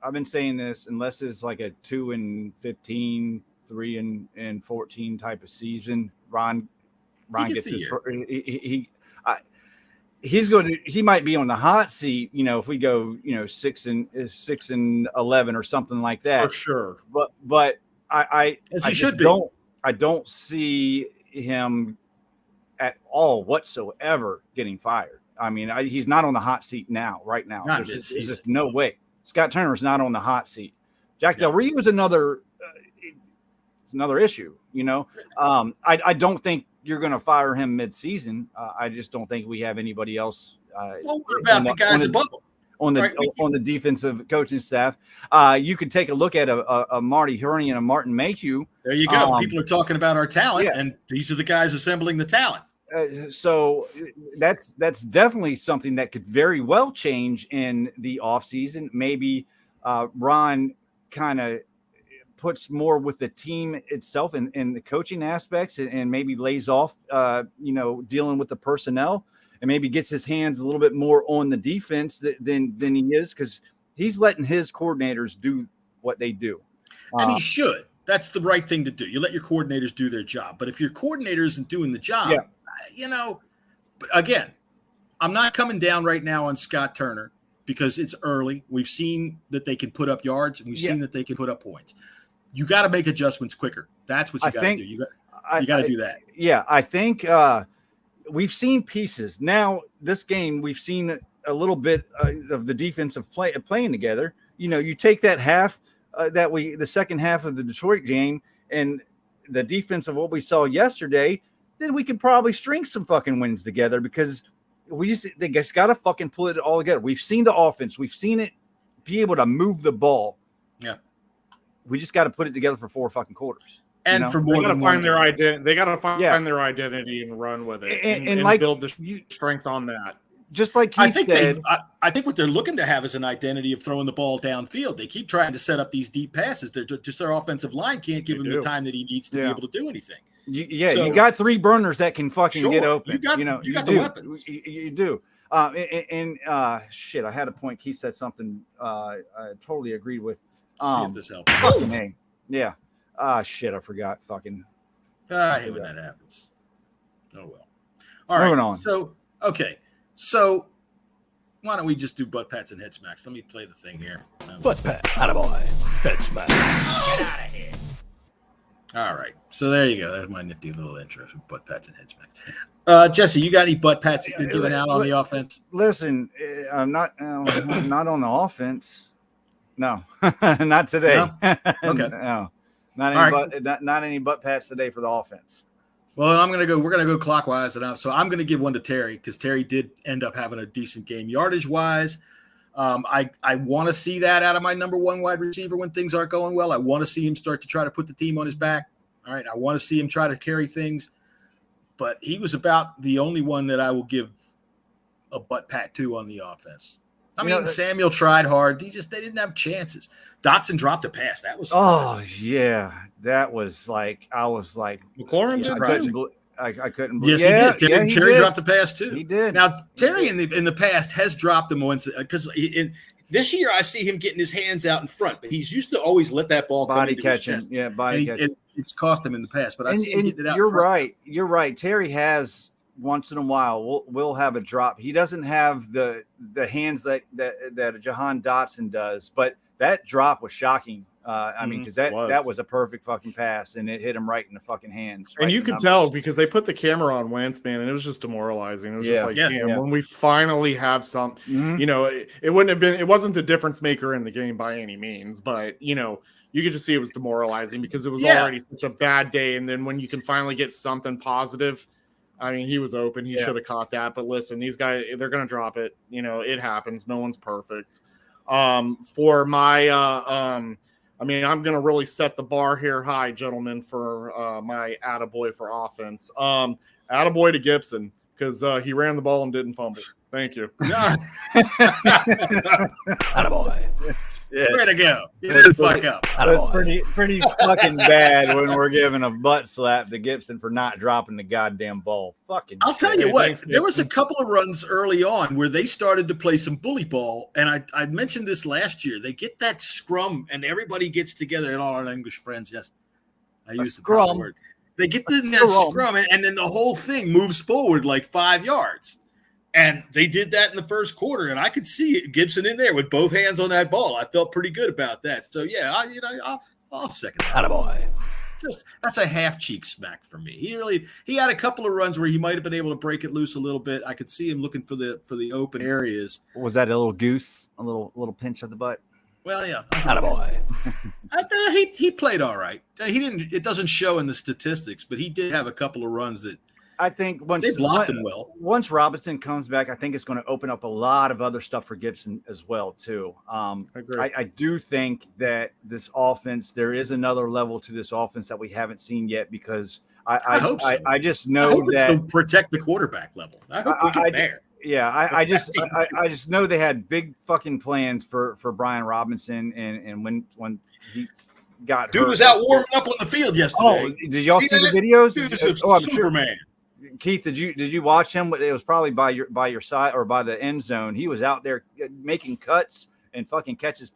I've been saying this, unless it's like a 2-15, 3-14 type of season, Ron gets his. He might be on the hot seat, if we go, 6-11 or something like that. For sure. But I don't see him at all whatsoever getting fired. I mean, he's not on the hot seat right now. There's just no way. Scott Turner's not on the hot seat. Jack Del Rio is another issue, I don't think you're going to fire him mid-season. I just don't think we have anybody else. What about the guys above him? On the defensive coaching staff, you could take a look at a Marty Hurney and a Martin Mayhew. There you go. People are talking about our talent, and these are the guys assembling the talent. So that's definitely something that could very well change in the offseason. Maybe Ron kind of puts more with the team itself and the coaching aspects, and maybe lays off, dealing with the personnel, and maybe gets his hands a little bit more on the defense than he is, because he's letting his coordinators do what they do. And he should. That's the right thing to do. You let your coordinators do their job. But if your coordinator isn't doing the job, again, I'm not coming down right now on Scott Turner because it's early. We've seen that they can put up yards, and we've seen that they can put up points. You got to make adjustments quicker. That's what you got to do. You got to do that. Yeah, I think we've seen pieces. Now, this game, we've seen a little bit of the defensive playing together. You take that half the second half of the Detroit game, and the defense of what we saw yesterday, then we could probably string some fucking wins together, because they just got to fucking pull it all together. We've seen the offense. We've seen it be able to move the ball. Yeah. We just got to put it together for 4 fucking quarters. And for more they got than to find their identity. They got to find their identity and run with it, and like, build the strength on that. Just like he said, I think what they're looking to have is an identity of throwing the ball downfield. They keep trying to set up these deep passes. They're just their offensive line can't give him the time that he needs to be able to do anything. You got 3 burners that can fucking get open. You got the weapons. You do. Shit, I had a point. Keith said something I totally agreed with. See if this helps. Fucking A. Yeah. Shit, I forgot. Fucking. I hate when that happens. Oh well. All right. Moving on. So So why don't we just do butt pats and head smacks? Let me play the thing here. Butt pat, attaboy, head smack. Get out of here. All right. So there you go. There's my nifty little intro for butt pats and head smacks. Jesse, you got any butt pats that you're giving out on the offense? Listen, I'm not not on the offense. No, not today. No? Okay. No, not any butt pats today for the offense. Well, we're going to go clockwise and up. So I'm going to give one to Terry, because Terry did end up having a decent game yardage wise. I want to see that out of my number 1 wide receiver when things aren't going well. I want to see him start to try to put the team on his back. All right. I want to see him try to carry things, but he was about the only one that I will give a butt pat to on the offense. I mean, Samuel tried hard. They didn't have chances. Dotson dropped a pass. That was surprising. Oh yeah. That was like, I was like, McLaurin I couldn't believe. Yes, he did. Terry dropped a pass too. He did. Now Terry in the past has dropped them once, because this year I see him getting his hands out in front, but he's used to always let that ball come into his chest. Yeah, body catching. It's cost him in the past, but I see him getting it out. You're right. You're right. Terry has once in a while we'll have a drop. He doesn't have the hands that Jahan Dotson does, but that drop was shocking. I mean, because that was a perfect fucking pass, and it hit him right in the fucking hands. And you could tell, because they put the camera on Wentz, man, and it was just demoralizing. It was just like, when we finally have some, it wasn't the difference maker in the game by any means, but you could just see it was demoralizing, because it was already such a bad day. And then when you can finally get something positive, I mean, he was open. He should have caught that. But listen, these guys, they're going to drop it. It happens. No one's perfect. For my, I'm going to really set the bar here high, gentlemen, for my attaboy for offense. Attaboy to Gibson, because he ran the ball and didn't fumble. Thank you. Attaboy. Yeah. Way to go. You didn't fuck up. That's pretty fucking bad when we're giving a butt slap to Gibson for not dropping the goddamn ball. Fucking I'll tell you what, there was a couple of runs early on where they started to play some bully ball, and I mentioned this last year. They get that scrum, and everybody gets together, and all our English friends, yes, I used the proper word. They get in that scrum, and then the whole thing moves forward like 5 yards. And they did that in the first quarter, and I could see Gibson in there with both hands on that ball. I felt pretty good about that. So yeah, I'll second that. Attaboy. Just that's a half cheek smack for me. He had a couple of runs where he might have been able to break it loose a little bit. I could see him looking for the open areas. Was that a little goose? A little pinch of the butt? Well, yeah. Attaboy. He played all right. He didn't. It doesn't show in the statistics, but he did have a couple of runs that. I think they blocked him well. Once Robinson comes back, I think it's going to open up a lot of other stuff for Gibson as well, too. I do think that this offense, there is another level to this offense that we haven't seen yet because I hope so. I just know that it's to protect the quarterback level. I hope we get there. Yeah, I just know they had big fucking plans for Brian Robinson and when he got dude hurt. was out warming up on the field yesterday. Oh, did y'all see the videos? Dude is I'm Superman. Sure. Keith, did you watch him? It was probably by your side or by the end zone. He was out there making cuts and fucking catches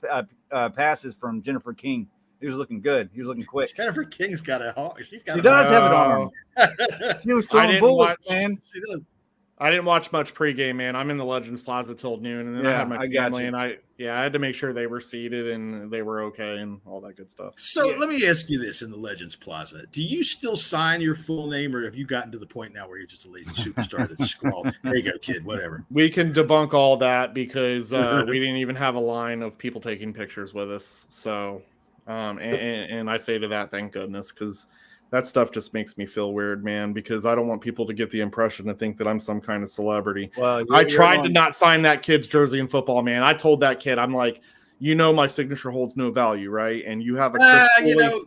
passes from Jennifer King. He was looking good. He was looking quick. Jennifer King's got a arm. She does have an arm. She was throwing bullets, man. She does. I didn't watch much pregame, man. I'm in the Legends Plaza till noon, and then I had my family, and I had to make sure they were seated and they were okay and all that good stuff. So let me ask you this: in the Legends Plaza, do you still sign your full name, or have you gotten to the point now where you're just a lazy superstar that's scrawled? There you go, kid. Whatever. We can debunk all that because we didn't even have a line of people taking pictures with us. So, and I say to that, thank goodness, because. That stuff just makes me feel weird, man, because I don't want people to get the impression to think that I'm some kind of celebrity. Well, I tried to not sign that kid's jersey in football, man. I told that kid, I'm like, my signature holds no value, right? And you have a Chris Cooley.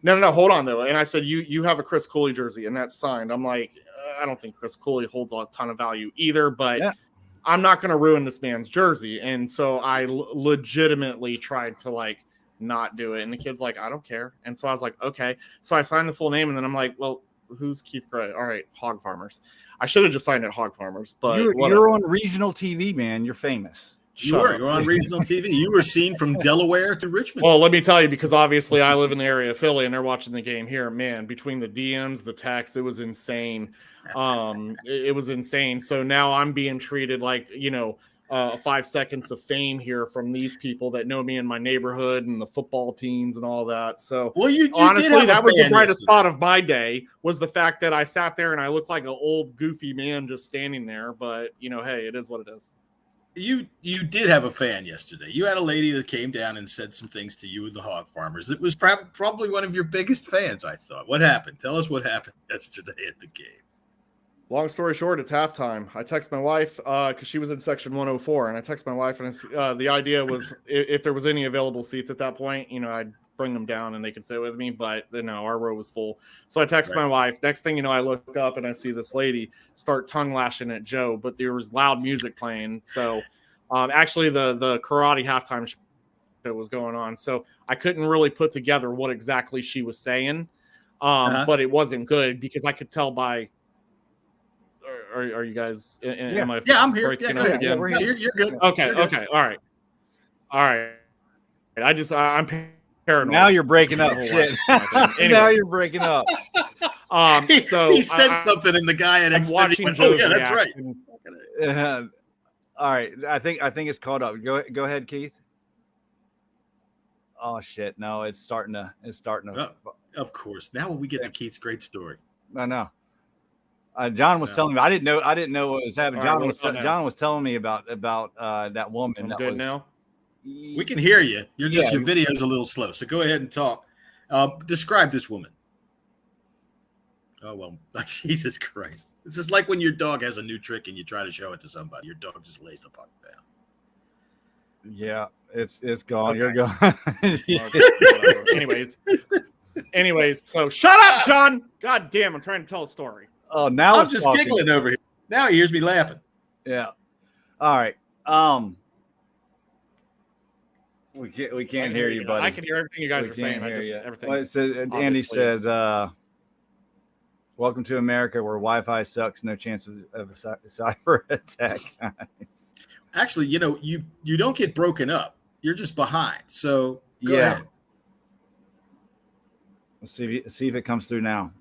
No, hold on, though. And I said, you have a Chris Cooley jersey, and that's signed. I'm like, I don't think Chris Cooley holds a ton of value either, but I'm not going to ruin this man's jersey. And so I legitimately tried to, not do it, and the kid's like, I don't care. And so I was like, okay. So I signed the full name, and then I'm like, well, who's Keith Gray? All right, Hog Farmers. I should have just signed it Hog Farmers, but you're on regional TV, man. You're famous. Sure, you're on regional TV. You were seen from Delaware to Richmond. Well, let me tell you, because obviously I live in the area of Philly, and they're watching the game here. Man, between the DMs, the texts, it was insane. It was insane. So now I'm being treated like 5 seconds of fame here from these people that know me in my neighborhood and the football teams and all that. So you honestly, that was the brightest spot of my day, was the fact that I sat there and I looked like an old goofy man just standing there. But hey, it is what it is. You did have a fan yesterday. You had a lady that came down and said some things to you with the Hog Farmers. It was probably one of your biggest fans, I thought. What happened? Tell us what happened yesterday at the game. Long story short, it's halftime. I text my wife because she was in section 104, and I text my wife, and the idea was if there was any available seats at that point, I'd bring them down and they could sit with me. But no, our row was full. So I text my wife. Next thing you know, I look up and I see this lady start tongue lashing at Joe, but there was loud music playing. So actually, the karate halftime show was going on, so I couldn't really put together what exactly she was saying, but it wasn't good because I could tell by. Are you guys? Am I I'm here. Again? You're good. Okay. You're good. Okay. All right. I'm paranoid. Now you're breaking up. Shit. Anyway. Now you're breaking up. So he said something, and the guy at Xfinity watching. Went, oh yeah, that's right. All right. I think it's caught up. Go ahead, Keith. Oh shit! No, it's starting to. Of course. Now when we get to Keith's great story. I know. John was telling me. I didn't know what was happening. John was telling me about that woman. Good now. We can hear you. Your video's a little slow, so go ahead and talk. Describe this woman. Oh well, Jesus Christ! This is like when your dog has a new trick and you try to show it to somebody. Your dog just lays the fuck down. Yeah, it's gone. Okay. You're gone. Anyways, so shut up, John. God damn, I'm trying to tell a story. Oh, now I'm just giggling over here. Now he hears me laughing. Yeah. All right. We can't hear you, buddy. I can hear everything you guys are saying. Everything. Well, Andy said, "Welcome to America, where Wi-Fi sucks. No chance of a cyber attack." Actually, you don't get broken up. You're just behind. So go ahead. Let's see if it comes through now.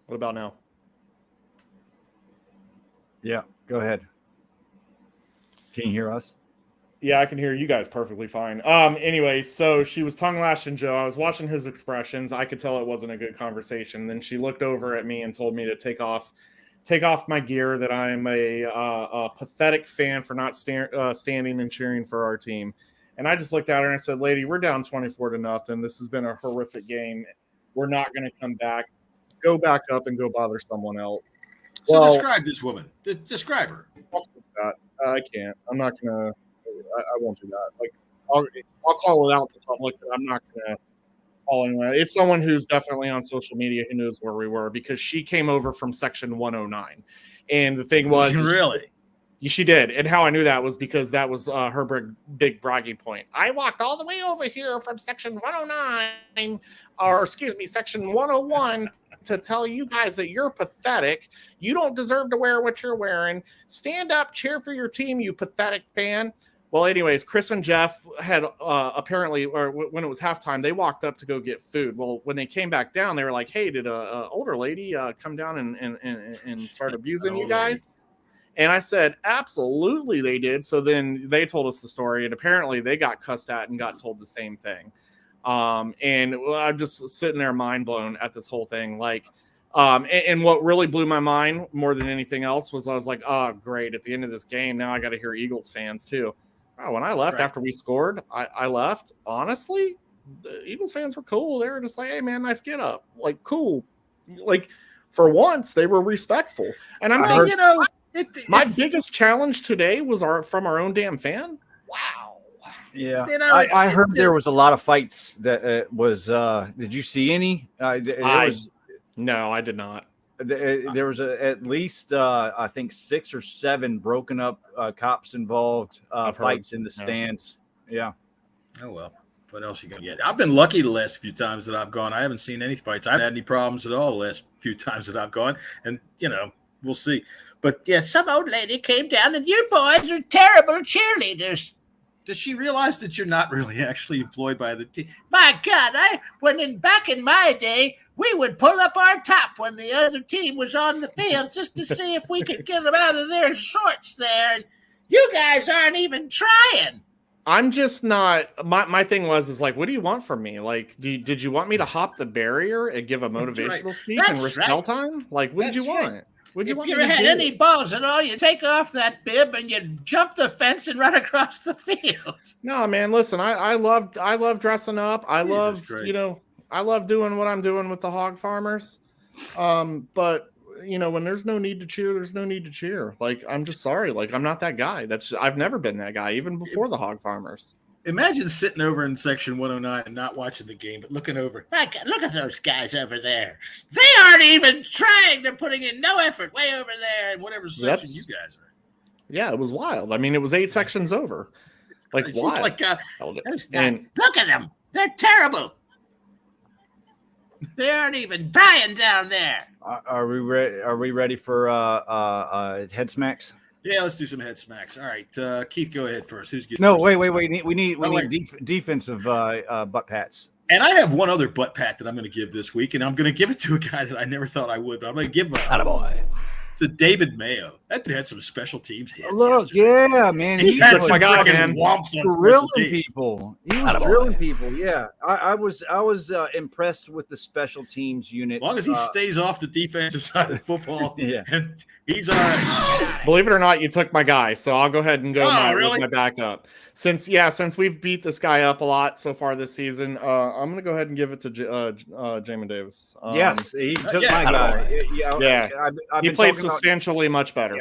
What about now? Yeah, go ahead. Can you hear us? Yeah, I can hear you guys perfectly fine. Anyway, so she was tongue lashing Joe. I was watching his expressions. I could tell it wasn't a good conversation. Then she looked over at me and told me to take off my gear, that I'm a pathetic fan for not standing and cheering for our team. And I just looked at her and I said, "Lady, we're down 24-0. This has been a horrific game. We're not going to come back. Go back up and go bother someone else." So describe this woman. Describe her. I can't. I'm not going to. I won't do that. Like, I'll call it out to public, but I'm not going to call anyone. It's someone who's definitely on social media who knows where we were, because she came over from section 109. And the thing was, really? She did. And how I knew that was because that was her big bragging point. I walked all the way over here from section 109, or excuse me, section 101 to tell you guys that you're pathetic. You don't deserve to wear what you're wearing. Stand up, cheer for your team, you pathetic fan. Well, anyways, Chris and Jeff had apparently, or when it was halftime, they walked up to go get food. Well, when they came back down, they were like, "Hey, did a older lady come down and start abusing you guys?" And I said, "Absolutely, they did." So then they told us the story, and apparently they got cussed at and got told the same thing. And I'm just sitting there mind blown at this whole thing. Like, and what really blew my mind more than anything else was I was like, "Oh, great. At the end of this game, now I got to hear Eagles fans too." Oh, when I left after we scored, I left. Honestly, the Eagles fans were cool. They were just like, "Hey, man, nice get up." Like, cool. Like, for once, they were respectful. And I'm like, my biggest challenge today was from our own damn fan. Wow. Yeah, I heard there was a lot of fights that was. Did you see any? No, I did not. There was at least I think 6 or 7 broken up cops involved fights in the stands. Yeah. Oh well. What else you gonna get? I've been lucky the last few times that I've gone. I haven't seen any fights. I haven't had any problems at all the last few times that I've gone, and we'll see. But yeah, some old lady came down, and you boys are terrible cheerleaders. Does she realize that you're not really actually employed by the team? My God, back in my day, we would pull up our top when the other team was on the field just to see if we could get them out of their shorts there. And you guys aren't even trying. I'm just not. My thing is like, what do you want from me? Like, did you want me to hop the barrier and give a motivational speech and risk hell time? Like, what did you want? If you had any balls at all, you take off that bib and you jump the fence and run across the field. No, man, listen, I love dressing up. I love doing what I'm doing with the hog farmers. But when there's no need to cheer, there's no need to cheer. Like, I'm just sorry. Like, I'm not that guy. I've never been that guy, even before the hog farmers. Imagine sitting over in section 109 and not watching the game, but looking over. Look at those guys over there. They aren't even trying. They're putting in no effort way over there in whatever section you guys are. Yeah, it was wild. I mean, it was 8 sections over. Like, wild. Look at them. They're terrible. They aren't even trying down there. Are we ready? Are we ready for head smacks? Yeah, let's do some head smacks. All right, Keith, go ahead first. Who's getting? No, wait. We need defensive butt pats. And I have one other butt pat that I'm going to give this week, and I'm going to give it to a guy that I never thought I would. But I'm going to give to David Mayo. That dude had some special teams hits. Look, yeah, man, he had some fucking whomps on drilling people. He was drilling people. Yeah, I was impressed with the special teams unit. As long as he stays off the defensive side of football, yeah, and he's all right. Believe it or not, you took my guy, so I'll go ahead and go with my backup. Since we've beat this guy up a lot so far this season, I'm gonna go ahead and give it to Jamin Davis. Yes, he took my guy. Yeah, he played substantially much better.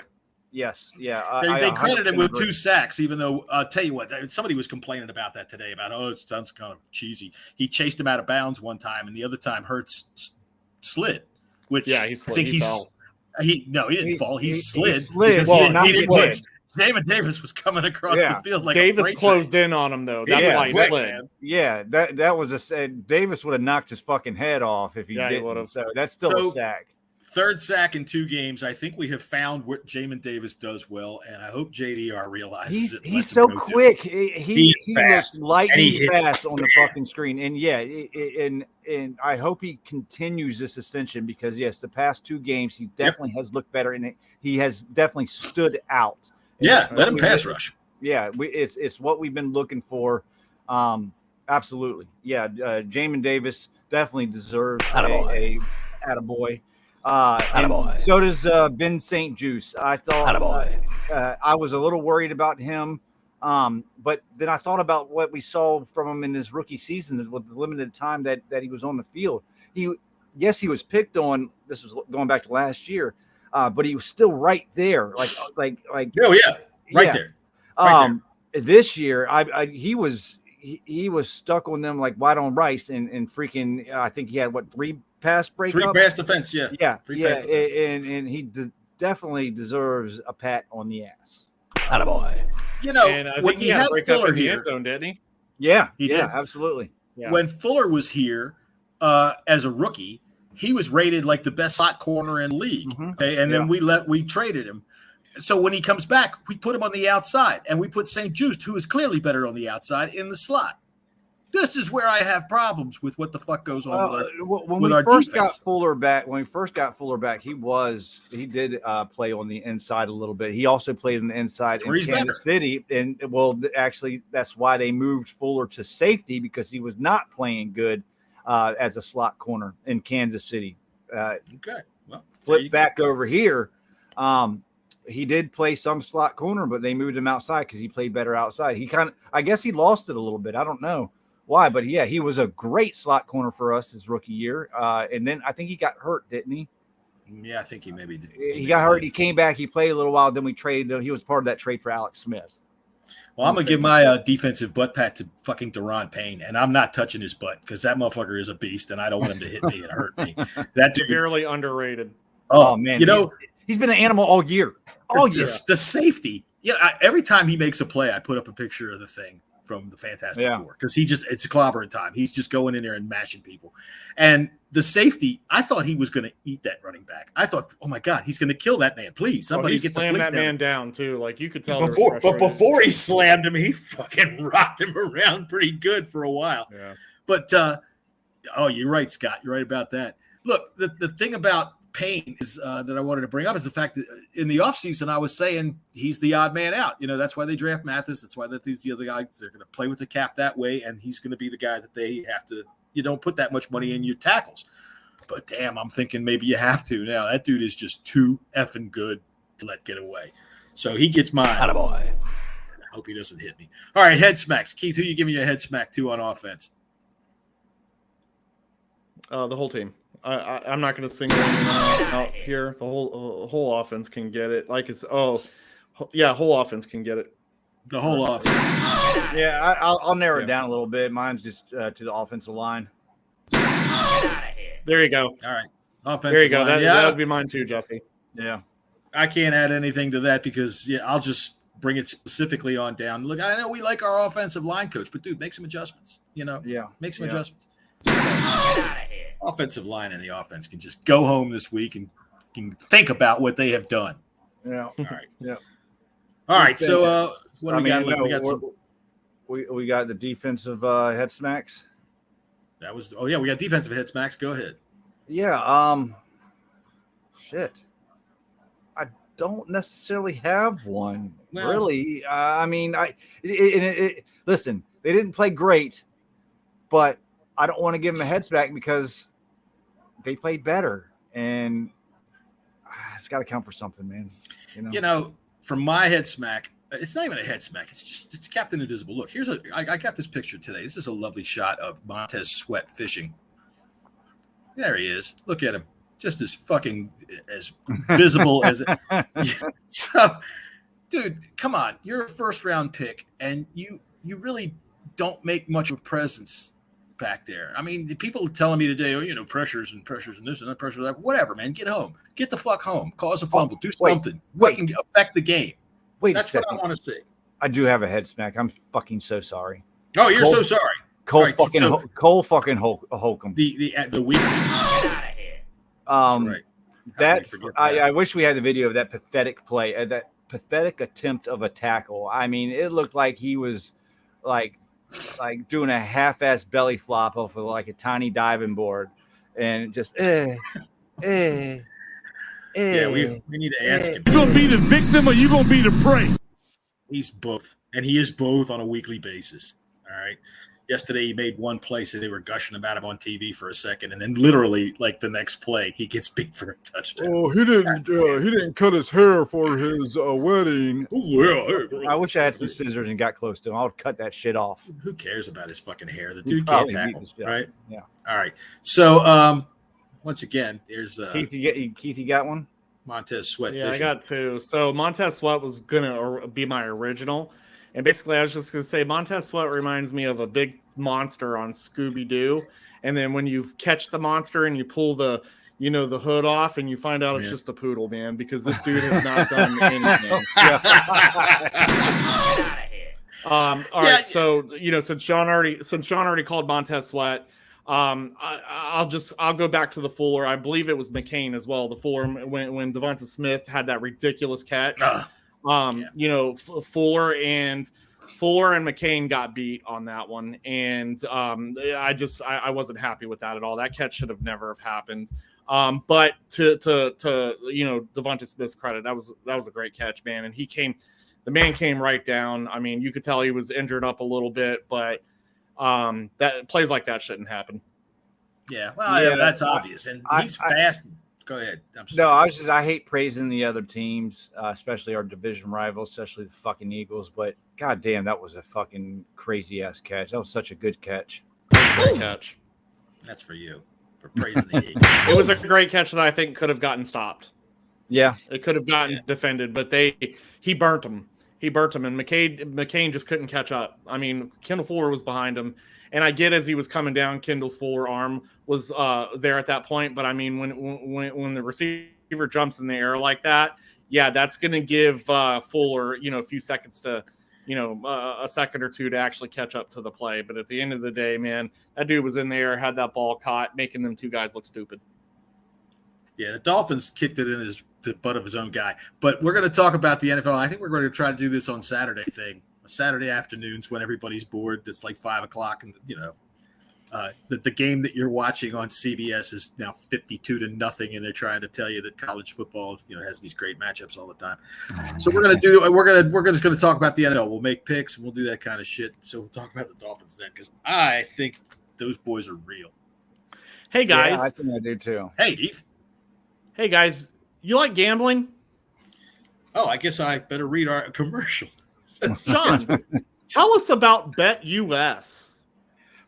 Yes, yeah. They credited him with 2 sacks, even though I'll tell you what, somebody was complaining about that today about it sounds kind of cheesy. He chased him out of bounds one time, and the other time Hurts slid. Which he slid. I think he didn't fall. He slid. Well, not slid. Jamin Davis was coming across the field like Davis a closed in on him though. That's why he quick, slid. man. Yeah, that was Davis would have knocked his fucking head off if he Yeah, he didn't. would've. So that's still a sack. Third sack in 2 games. I think we have found what Jamin Davis does well, and I hope JDR realizes it. He's so quick. He looks lightning fast on the fucking screen. And and I hope he continues this ascension because yes, the past 2 games he definitely has looked better, and he has definitely stood out. Yeah, let him pass rush. Yeah, it's what we've been looking for. Absolutely. Yeah, Jamin Davis definitely deserves a attaboy. So does Ben St. Juice. I thought I was a little worried about him, but then I thought about what we saw from him in his rookie season with the limited time that he was on the field. He was picked on. This was going back to last year, but he was still right there, like right there. Right there. This year, he was stuck on them like white on rice, and freaking. I think he had 3 pass breakups. 3 pass defense, yeah. And he definitely deserves a pat on the ass. Attaboy. You know, And I when think he you had have a breakup Fuller in the here, end zone, didn't he? Yeah, He did. absolutely. Yeah. When Fuller was here as a rookie, he was rated like the best slot corner in the league. Okay, and then we traded him. So when he comes back, we put him on the outside, and we put St. Just, who is clearly better on the outside, in the slot. This is where I have problems with what the fuck goes on when with we our first defense. got Fuller back, he did play on the inside a little bit. He also played on the inside in Kansas City, and actually that's why they moved Fuller to safety because he was not playing good as a slot corner in Kansas City. Okay, well, flip back over here. He did play some slot corner, but they moved him outside because he played better outside. I guess he lost it a little bit. I don't know why, but yeah, he was a great slot corner for us his rookie year. And then I think he got hurt, didn't he? Yeah, I think he maybe did. He got hurt. He came back. He played a little while. Then we traded him. He was part of that trade for Alex Smith. Well, I'm going to give my defensive butt pat to fucking Daron Payne, and I'm not touching his butt because that motherfucker is a beast, and I don't want him to hit me and hurt me. That dude, severely underrated. Oh man, he's been an animal all year. The safety. Yeah, every time he makes a play, I put up a picture of the thing from the Fantastic Four because it's clobbering time. He's just going in there and mashing people. And the safety, I thought he was going to eat that running back. I thought, oh my God, he's going to kill that man. Please, somebody get slammed the police that man down too. Like you could tell. Before he slammed him, he fucking rocked him around pretty good for a while. Yeah. But you're right, Scott. You're right about that. Look, the thing about Payne is that I wanted to bring up is the fact that in the offseason I was saying he's the odd man out. You know, that's why they draft Mathis. That's why these the other guys, they're going to play with the cap that way, and he's going to be the guy that they have to. You don't put that much money in your tackles. But damn, I'm thinking maybe you have to now. That dude is just too effing good to let get away. So he gets mine. Attaboy. I hope he doesn't hit me. All right, head smacks. Keith, who you giving me a head smack to on offense? The whole team. I'm not going to single anyone out here. The whole offense can get it. Whole offense can get it. The whole offense. Yeah, I'll narrow it down a little bit. Mine's just to the offensive line. There you go. All right, offensive. There you go. Line. That would be mine too, Jesse. Yeah, I can't add anything to that because I'll just bring it specifically on down. Look, I know we like our offensive line coach, but dude, make some adjustments. Make some adjustments. Offensive line and the offense can just go home this week and can think about what they have done. Yeah. All right. Yeah. All right. So what do we got left? We got the defensive head smacks. We got defensive head smacks. Go ahead. Yeah. Shit. I don't necessarily have one. Well, really. Listen, they didn't play great, but I don't want to give them a head smack because they played better, and it's got to count for something, man. For my head smack, it's not even a head smack. It's Captain Invisible. Look, I got this picture today. This is a lovely shot of Montez Sweat fishing. There he is. Look at him, just as fucking as visible as it. So, dude, come on. You're a first-round pick, and you really don't make much of a presence back there. I mean, the people telling me today, pressures and this and that, pressure that. Whatever, man. Get home. Get the fuck home. Cause a fumble. Do something. Fucking affect the game. Wait That's a second. what I want to see. I do have a head smack. I'm fucking so sorry. Oh, you're so sorry. Cole Right, fucking so- Cole fucking Holcomb. The week. Um, right. How can that we forget that? I wish we had the video of that pathetic play, that pathetic attempt of a tackle. I mean, it looked like he was like doing a half-ass belly flop off of like a tiny diving board, and just Yeah, we need to ask him. You gonna be the victim or you gonna be the prey? He's both, and he is both on a weekly basis. All right. Yesterday, he made one play, so they were gushing about him on TV for a second, and then literally, like the next play, he gets beat for a touchdown. Oh, he didn't cut his hair for his wedding. I wish I had some scissors and got close to him. I would cut that shit off. Who cares about his fucking hair? The He dude can't probably tackle, beat the shit. right? Yeah. All right. So, once again, here's Keith, you got one? Montez Sweat. Yeah, I fishing. got two. So Montez Sweat was gonna be my original, and basically I was just gonna say Montez Sweat reminds me of a big monster on Scooby Doo, and then when you catch the monster and you pull the hood off and you find out it's just a poodle, man, because this dude has not done anything. All right, so since John already called Montez Sweat, I'll go back to the Fuller. I believe it was McCain as well. The Fuller when Devonta Smith had that ridiculous catch. Fuller and McCain got beat on that one, and I wasn't happy with that at all. That catch should have never have happened. But to Devonta Smith's credit, that was a great catch, man. And the man came right down. I mean, you could tell he was injured up a little bit, but that plays like that shouldn't happen. Yeah, well, that's obvious, and he's fast. Go ahead. I hate praising the other teams, especially our division rivals, especially the fucking Eagles. But goddamn, that was a fucking crazy ass catch. That was such a good catch. Great catch. That's for you for praising the Eagles. It was a great catch that I think could have gotten stopped. Yeah, it could have gotten defended, but he burnt him. He burnt him, and McCain just couldn't catch up. I mean, Kendall Fuller was behind him, and I get as he was coming down, Kendall's Fuller arm was there at that point. But I mean, when the receiver jumps in the air like that, yeah, that's going to give Fuller a few seconds to a second or two to actually catch up to the play. But at the end of the day, man, that dude was in there, had that ball caught, making them two guys look stupid. Yeah, the Dolphins kicked it in the butt of his own guy. But we're going to talk about the NFL. I think we're going to try to do this on Saturday afternoons when everybody's bored. It's like 5 o'clock, and the game that you're watching on CBS is now 52-0, and they're trying to tell you that college football, has these great matchups all the time. So we're just going to talk about the NFL. We'll make picks and we'll do that kind of shit. So we'll talk about the Dolphins then, because I think those boys are real. Hey guys, yeah, I think I do too. Hey, Dave. Hey guys, you like gambling? Oh, I guess I better read our commercial. John, tell us about BetUS.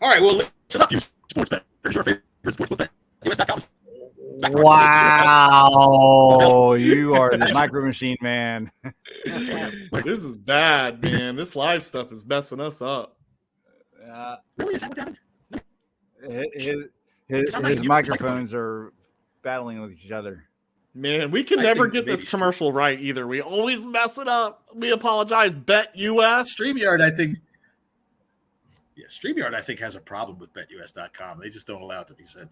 All right, well, listen up, you sports bettors. Your favorite sportsbook bet. US.com. Wow, you are the micro machine man. This is bad, man. This live stuff is messing us up. Really? Is that what happened? His microphones are battling with each other. Man, we can never get this commercial right either. We always mess it up. We apologize. BetUS. StreamYard, I think. Yeah, StreamYard, I think, has a problem with BetUS.com. They just don't allow it to be said.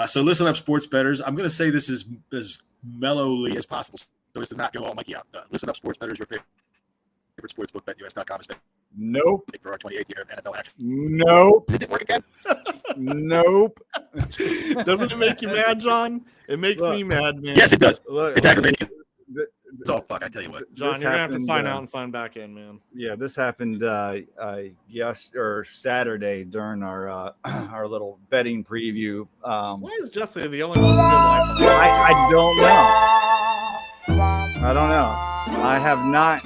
So listen up, sports bettors. I'm going to say this as mellowly as possible so as to not go all Mikey out. Listen up, sports bettors. Your favorite sportsbook, BetUS.com is Nope. for our 28th year of NFL action. Nope. Did it work again? Nope. Doesn't it make you mad, John? It makes me mad, man. Yes, it does. Look, It's aggravating. It's all fuck, I tell you what. John, you're going to have to sign out and sign back in, man. Yeah, this happened Saturday during our our little betting preview. Why is Jesse the only one with good life? I don't know. I don't know. I have not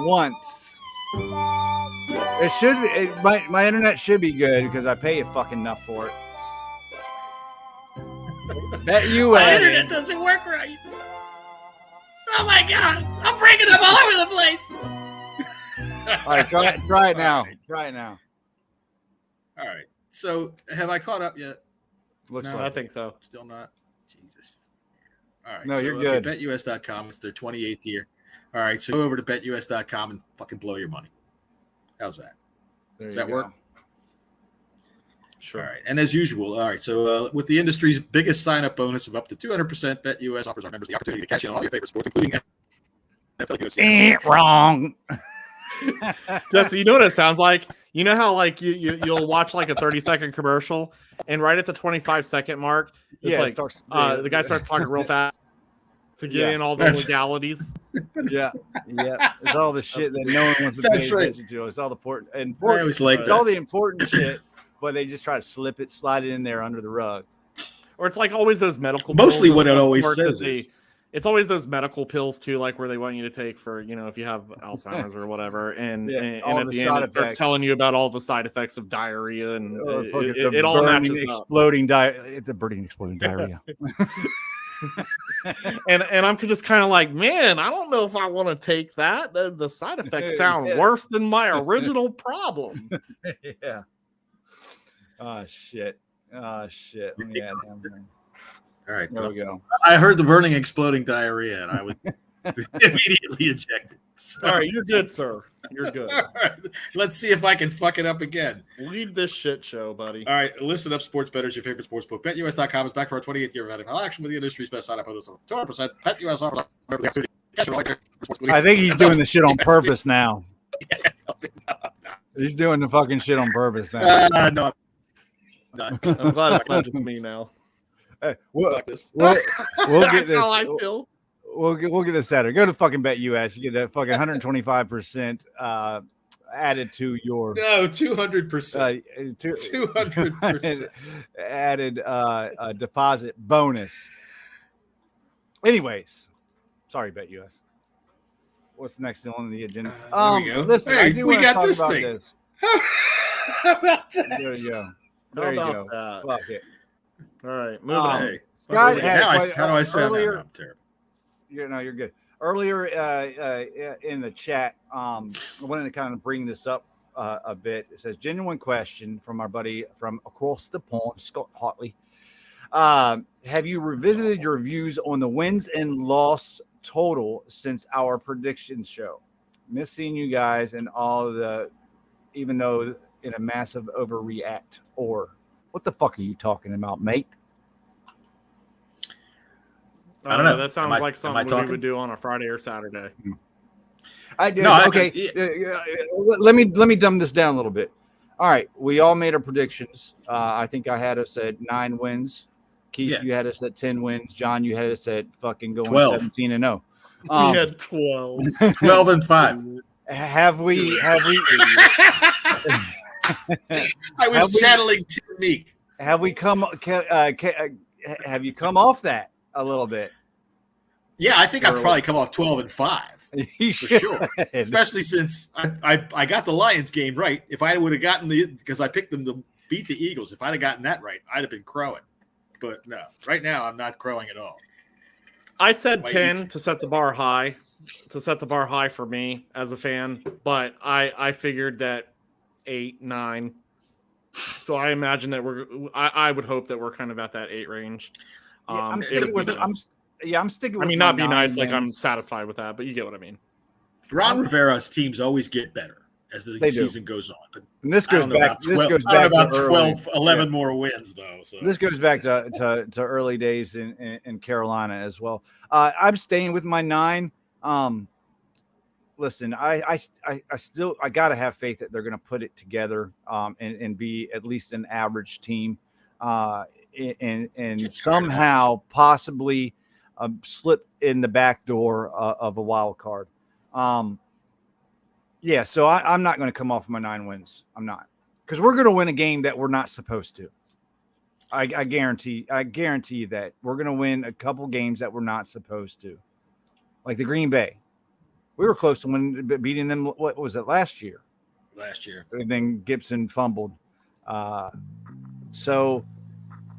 once. It should be. My internet should be good because I pay you fucking enough for it. BetUS. My internet doesn't work right. Oh my god, I'm breaking up all over the place. All right, try it now. Try it now. All right. So, have I caught up yet? Looks No, like I think so. Still not. Jesus. All right. No, you're good. BetUS.com. It's their 28th year. All right, so go over to betus.com and fucking blow your money. How's that? Does that work? Sure. All right, and as usual, all right. So with the industry's biggest sign-up bonus of up to 200%, BetUS offers our members the opportunity to cash in on all your favorite sports, including NFL. Wrong. Jesse, you know what it sounds like? You know how like you'll watch like a 30-second commercial, and right at the 25-second mark, it's like the guy starts talking real fast to get in all the legalities. Yeah. It's all the shit that no one wants to pay attention to. It's all the important. It's all the important shit, but they just try to slide it in there under the rug. Or it's like always those medical. Mostly what it always says is. It's always those medical pills too, like where they want you to take for, if you have Alzheimer's or whatever, and at the end it starts telling you about all the side effects of diarrhea, and it all matches exploding the burning exploding diarrhea. and I'm just kind of like, man, I don't know if I want to take that. The side effects sound worse than my original problem. Yeah. Oh shit. Let me add him. All right, there we go. I heard the burning, exploding diarrhea, and I was immediately ejected. So. All right, you're good, sir. You're good. All right, let's see if I can fuck it up again. Lead this shit show, buddy. All right, listen up, sports bettors, your favorite sports book. BetUS.com is back for our 28th year of NFL action with the industry's best sign-up bonus of 200%. BetUS offers the opportunity. I think he's doing the shit on purpose now. He's doing the fucking shit on purpose now. No. I'm glad it's not just me now. Hey, we'll get That's this. how I feel. We'll get this Saturday. Go to fucking BetUS. You get a fucking 125% added to your 200%. 200% added deposit bonus. Anyways, sorry, BetUS. What's next on the agenda? There we go. Listen, hey, we got this thing. This. How about that? There you go. There you go. That? Fuck it. All right, moving on. Hey, Scott how do I sound earlier? that? I'm terrible. You're good. Earlier in the chat, I wanted to kind of bring this up a bit. It says, genuine question from our buddy from across the pond, Scott Hotley. Have you revisited your views on the wins and loss total since our predictions show? Miss seeing you guys and all the, even though in a massive overreact, or what the fuck are you talking about, mate? I don't know. That sounds like something we would do on a Friday or Saturday. I do. No, okay. Let me dumb this down a little bit. All right. We all made our predictions. I think I had us at 9 wins. Keith, you had us at 10 wins. John, you had us at fucking going 17-0. We had 12. 12 and 5. Have we? I was channeling Tim Meek. Have we come? Have you come off that a little bit? Yeah, I think I've probably come off 12 and 5 for sure. Especially since I got the Lions game right. If I would have gotten because I picked them to beat the Eagles. If I'd have gotten that right, I'd have been crowing. But no, right now I'm not crowing at all. I said 10 to set the bar high, for me as a fan. But I figured that 8, 9. So I imagine that I would hope that we're kind of at that 8 range. I'm sticking with. I'm sticking with. I mean, not be nice, like I'm satisfied with that, but you get what I mean. Ron Rivera's teams always get better as the season goes on. But and this goes back. This goes back about to 12, 11 more wins though. So this goes back to early days in Carolina as well. I'm staying with my 9. Listen, I still gotta have faith that they're gonna put it together and be at least an average team. And somehow possibly slip in the back door of a wild card. Yeah, so I'm not going to come off my 9 wins. I'm not, because we're going to win a game that we're not supposed to. I guarantee you that we're going to win a couple games that we're not supposed to, like the Green Bay. We were close to beating them. What was it last year? And then Gibson fumbled. So.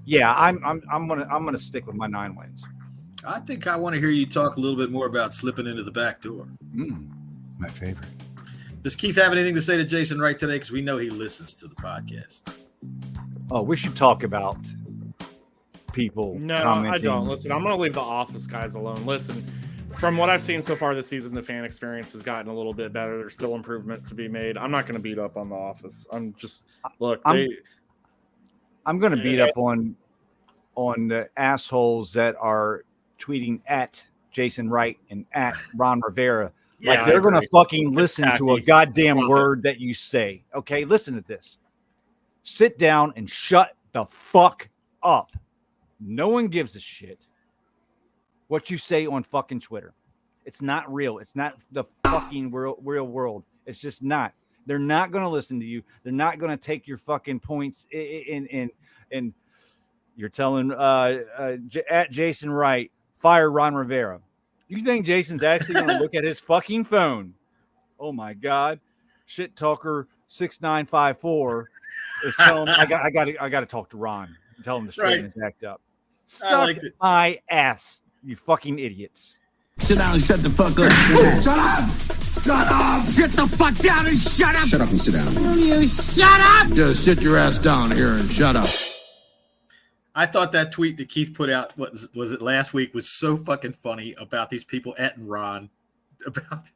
Yeah, I'm gonna stick with my 9 wins. I think I want to hear you talk a little bit more about slipping into the back door. My favorite. Does Keith have anything to say to Jason Wright today? Because we know he listens to the podcast. Oh, we should talk about people. No, commenting. I don't. Listen, I'm gonna leave the office guys alone. Listen, from what I've seen so far this season, the fan experience has gotten a little bit better. There's still improvements to be made. I'm not going to beat up on The Office. I'm going to beat up on the assholes that are tweeting at Jason Wright and at Ron Rivera. Yeah, like they're going to fucking listen tacky. to a goddamn word that you say. Okay, listen to this. Sit down and shut the fuck up. No one gives a shit what you say on fucking Twitter. It's not real. It's not the fucking real world. It's just not. They're not going to listen to you. They're not going to take your fucking points in you're telling at Jason Wright, fire Ron Rivera. You think Jason's actually going to look at his fucking phone? Oh my God. Shit talker 6954 is telling me I got to talk to Ron and tell him to straighten his act up. Suck my ass, you fucking idiots. Sit down and shut the fuck up. Shut up! Shut up! Sit the fuck down and shut up! Shut up and sit down. You shut up! Just sit your ass down here and shut up. I thought that tweet that Keith put out, was it last week, was so fucking funny about these people at Ron. About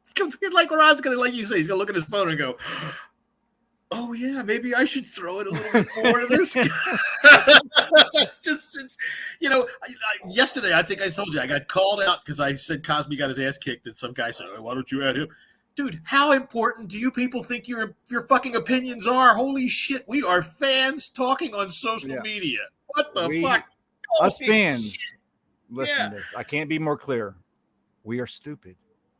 like Ron's gonna, like you say, he's gonna look at his phone and go, "Oh yeah, maybe I should throw it a little bit more to this guy." it's yesterday I think I told you I got called out because I said Cosby got his ass kicked, and some guy said, "Oh, why don't you add him?" Dude, how important do you people think your fucking opinions are? Holy shit, we are fans talking on social media. What the fuck? Us fans, listen to this. I can't be more clear. We are stupid.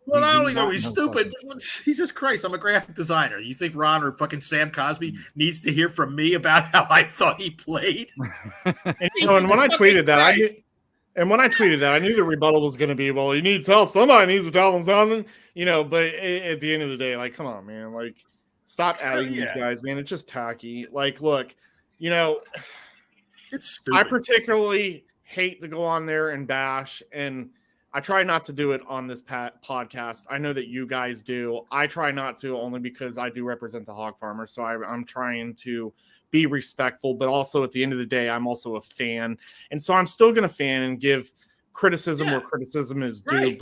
Well, not only are we stupid, but Jesus Christ, I'm a graphic designer. You think Ron or fucking Sam Cosby needs to hear from me about how I thought he played? And when I tweeted that, I knew the rebuttal was going to be, well, he needs help. Somebody needs to tell him something, But at the end of the day, like, come on, man, like, stop adding these guys, man. It's just tacky. Like, look, it's stupid. I particularly hate to go on there and bash, and I try not to do it on this podcast. I know that you guys do. I try not to, only because I do represent the hog farmers. So I'm trying to be respectful, but also at the end of the day, I'm also a fan. And so I'm still going to fan and give criticism where criticism is due. Right.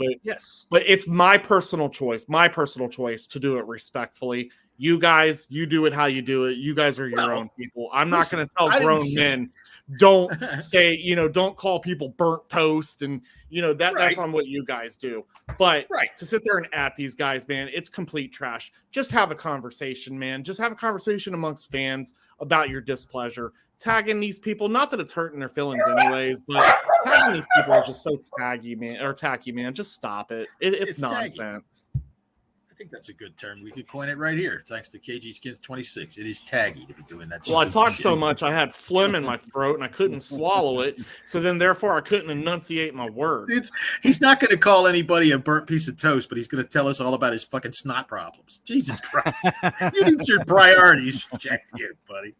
But it's my personal choice to do it respectfully. You guys, you do it how you do it. You guys are your own people. I'm not going to tell grown men, don't say, don't call people burnt toast. And, that's on what you guys do. But to sit there and at these guys, man, it's complete trash. Just have a conversation, man. Just have a conversation amongst fans about your displeasure. Tagging these people, not that it's hurting their feelings anyways, but tagging these people is just so tacky, man. Just stop it. It's nonsense. I think that's a good term. We could coin it right here. Thanks to KG Skins 26. It is taggy to be doing that. Well, I talked so much, I had phlegm in my throat and I couldn't swallow it. So then, therefore, I couldn't enunciate my words. He's not going to call anybody a burnt piece of toast, but he's going to tell us all about his fucking snot problems. Jesus Christ. You need your priorities checked here, buddy.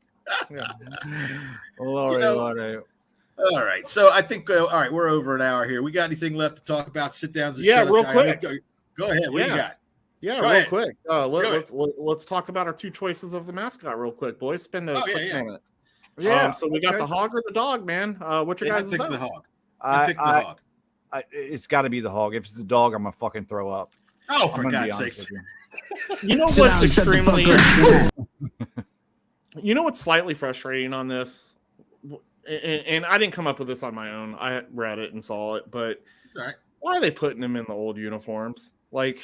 Lord. All right. So I think, all right, we're over an hour here. We got anything left to talk about? Sit downs and real quick. Go ahead. What do you got? Yeah, real quick. Let's talk about our two choices of the mascot real quick, boys. Spend a quick minute. Yeah. So we got the hog or the dog, man. What's your guys' pick vote? the hog. I picked the hog. It's got to be the hog. If it's the dog, I'm gonna fucking throw up. Oh, for God's sakes! You know what's extremely. You know what's slightly frustrating on this, and I didn't come up with this on my own. I read it and saw it, but why are they putting them in the old uniforms? Like,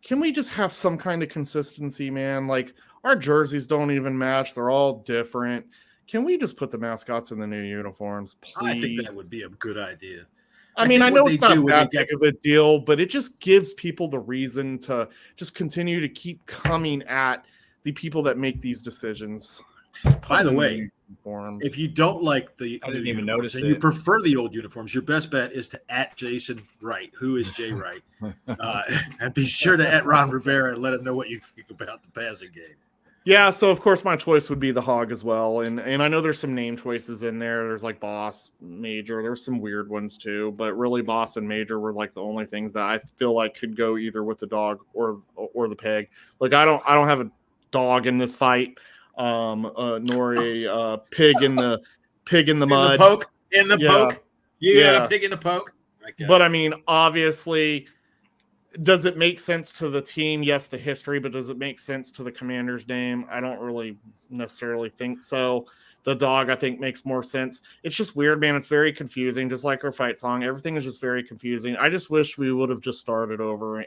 can we just have some kind of consistency, man? Like, our jerseys don't even match. They're all different. Can we just put the mascots in the new uniforms, please? I think that would be a good idea. I mean, I know it's not that big of a deal, but it just gives people the reason to just continue to keep coming at the people that make these decisions. By the way, if you don't like the I didn't even notice and you prefer the old uniforms, your best bet is to at Jason Wright, who is Jay Wright, and be sure to at Ron Rivera and let him know what you think about the passing game. Yeah, so of course my choice would be the hog as well, and I know there's some name choices in there. There's like Boss, Major. There's some weird ones too, but really Boss and Major were like the only things that I feel like could go either with the dog or the pig. Like I don't have a dog in this fight. Nor a pig in the mud. In the poke. You got a pig in the poke. But I mean, obviously, does it make sense to the team? Yes, the history, but does it make sense to the Commander's name? I don't really necessarily think so. The dog, I think, makes more sense. It's just weird, man. It's very confusing, just like our fight song. Everything is just very confusing. I just wish we would have just started over.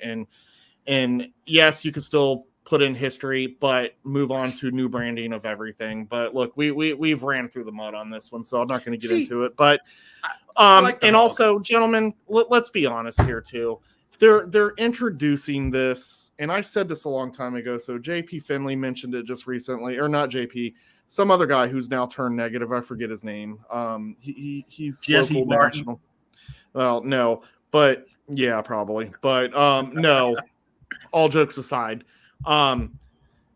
And yes, you could still put in history, but move on to new branding of everything. But look, we've ran through the mud on this one, so I'm not going to get into it. But and also, gentlemen, let's be honest here too. They're introducing this, and I said this a long time ago. So JP Finley mentioned it just recently, or not JP, some other guy who's now turned negative. I forget his name. He's Jesse local Martin. national. Well, no, but yeah, probably. But no. All jokes aside,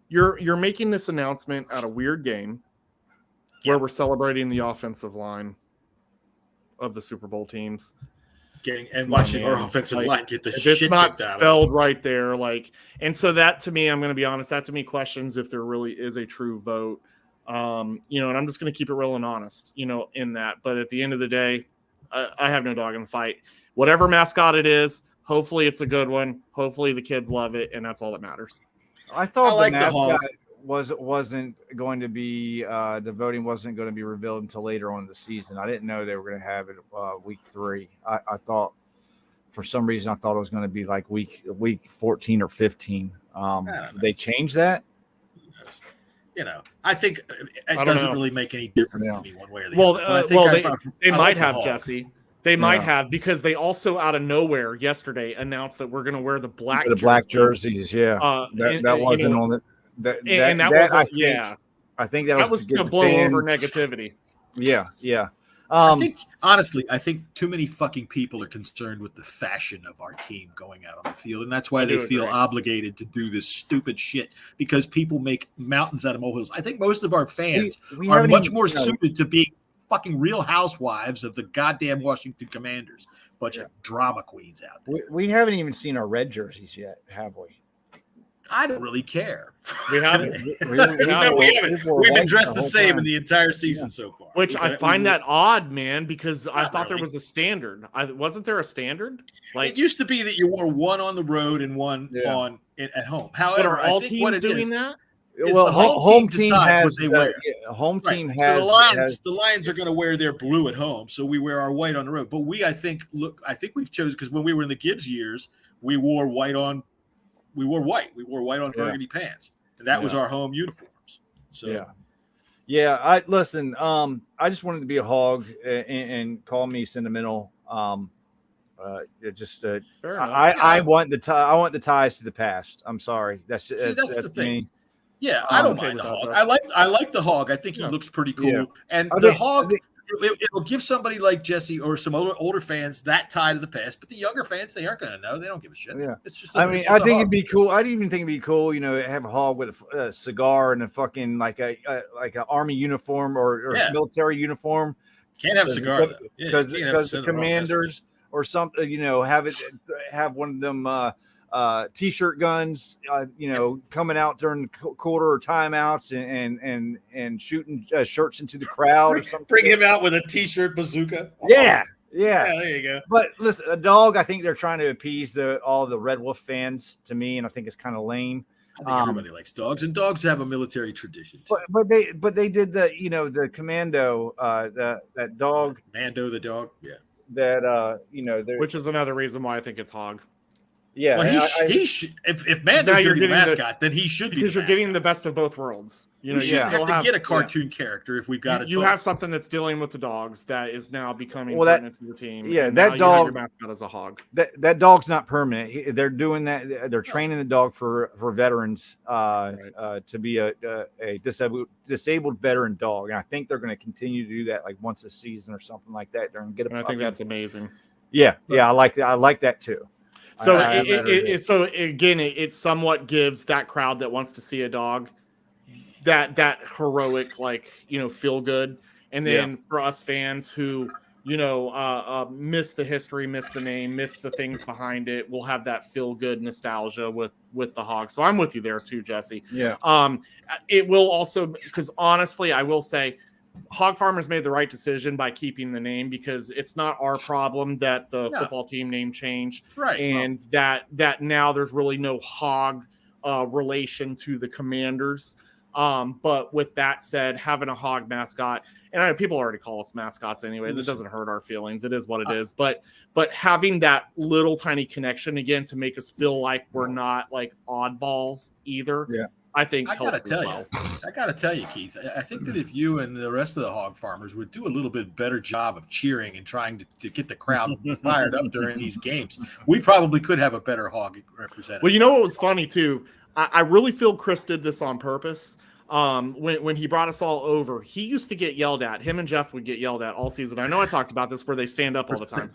you're making this announcement at a weird game where we're celebrating the offensive line of the Super Bowl teams. Watching our offensive line get the shit it's not kicked out of spelled right there, and so that to me, I'm going to be honest, that to me questions if there really is a true vote, and I'm just going to keep it real and honest, in that. But at the end of the day, I have no dog in the fight. Whatever mascot it is, hopefully it's a good one. Hopefully the kids love it, and that's all that matters. I thought like the the mascot hog. wasn't going to be the voting wasn't going to be revealed until later on in the season. I didn't know they were going to have it week 3. I thought for some reason it was going to be like week 14 or 15. They changed that. I think it doesn't really make any difference to me one way or the other. Well, they might have, Jesse. They might have, because they also out of nowhere yesterday announced that we're going to wear the black jerseys. Yeah, that wasn't on the. I think that was to blow over negativity. Yeah. I think too many fucking people are concerned with the fashion of our team going out on the field, and that's why they feel obligated to do this stupid shit, because people make mountains out of molehills. I think most of our fans are much more suited to being fucking Real Housewives of the goddamn Washington Commanders. Bunch of drama queens out there. We haven't even seen our red jerseys yet, have we? I don't really care. We haven't. We've been dressed the same in the entire season so far. Which I find that odd, man, because I thought there was a standard. Wasn't there a standard? It used to be that you wore one on the road and one at home. However, are all teams doing that? Well, the home team has what they wear. Home team So has the Lions are going to wear their blue at home, so we wear our white on the road. But I think we've chosen, because when we were in the Gibbs years, we wore white on. We wore white. We wore white on burgundy pants, and that was our home uniforms. So yeah. I listen. I just wanted to be a hog and call me sentimental. I want the ties to the past. I'm sorry. That's the thing. Me. Yeah, I don't mind the hog. I like the hog. I think he looks pretty cool. And the hog, it'll give somebody like Jesse or some older fans that tie to the past. But the younger fans, they aren't going to know. They don't give a shit. Yeah, it's just. I think it'd be cool. I'd even think it'd be cool, have a hog with a cigar and a fucking like a army uniform or military uniform. Can't have a cigar because the Commanders or something. Have one of them. T-shirt guns, coming out during the quarter or timeouts and shooting shirts into the crowd or something. Bring him out with a T-shirt bazooka. Yeah. There you go. But listen, a dog, I think they're trying to appease all the Red Wolf fans to me, and I think it's kind of lame. I think everybody likes dogs, and dogs have a military tradition too. But they did the commando, that dog. Mando the dog, yeah. That which is another reason why I think it's hog. Yeah, well, if Mando's going to be the mascot, then he should be, because you're getting the best of both worlds. You have to get a cartoon character if we've got you have something that's dealing with the dogs that is now becoming permanent to the team. Yeah, that dog. Your mascot as a hog. That dog's not permanent. They're doing that. They're training the dog for veterans to be a disabled veteran dog, and I think they're going to continue to do that like once a season or something like that. I think that's amazing. Yeah, I like that too. So it somewhat gives that crowd that wants to see a dog that heroic, feel good. And then for us fans who, miss the history, miss the name, miss the things behind it, we'll have that feel good nostalgia with the hog. So I'm with you there too, Jesse. Yeah. It will also, because honestly, I will say Hog Farmers made the right decision by keeping the name, because it's not our problem that the football team name changed, right? And that now there's really no hog relation to the Commanders. But with that said, having a hog mascot, and I know people already call us mascots anyways, it doesn't hurt our feelings. It is what it is. But having that little tiny connection again to make us feel like we're not like oddballs either. Yeah. I think I gotta helps as well. I gotta tell you, Keith. I think that if you and the rest of the hog farmers would do a little bit better job of cheering and trying to get the crowd fired up during these games, we probably could have a better hog representative. Well, you know what was funny too? I really feel Chris did this on purpose. When he brought us all over, he used to get yelled at. Him and Jeff would get yelled at all season. I know I talked about this where they stand up all the time.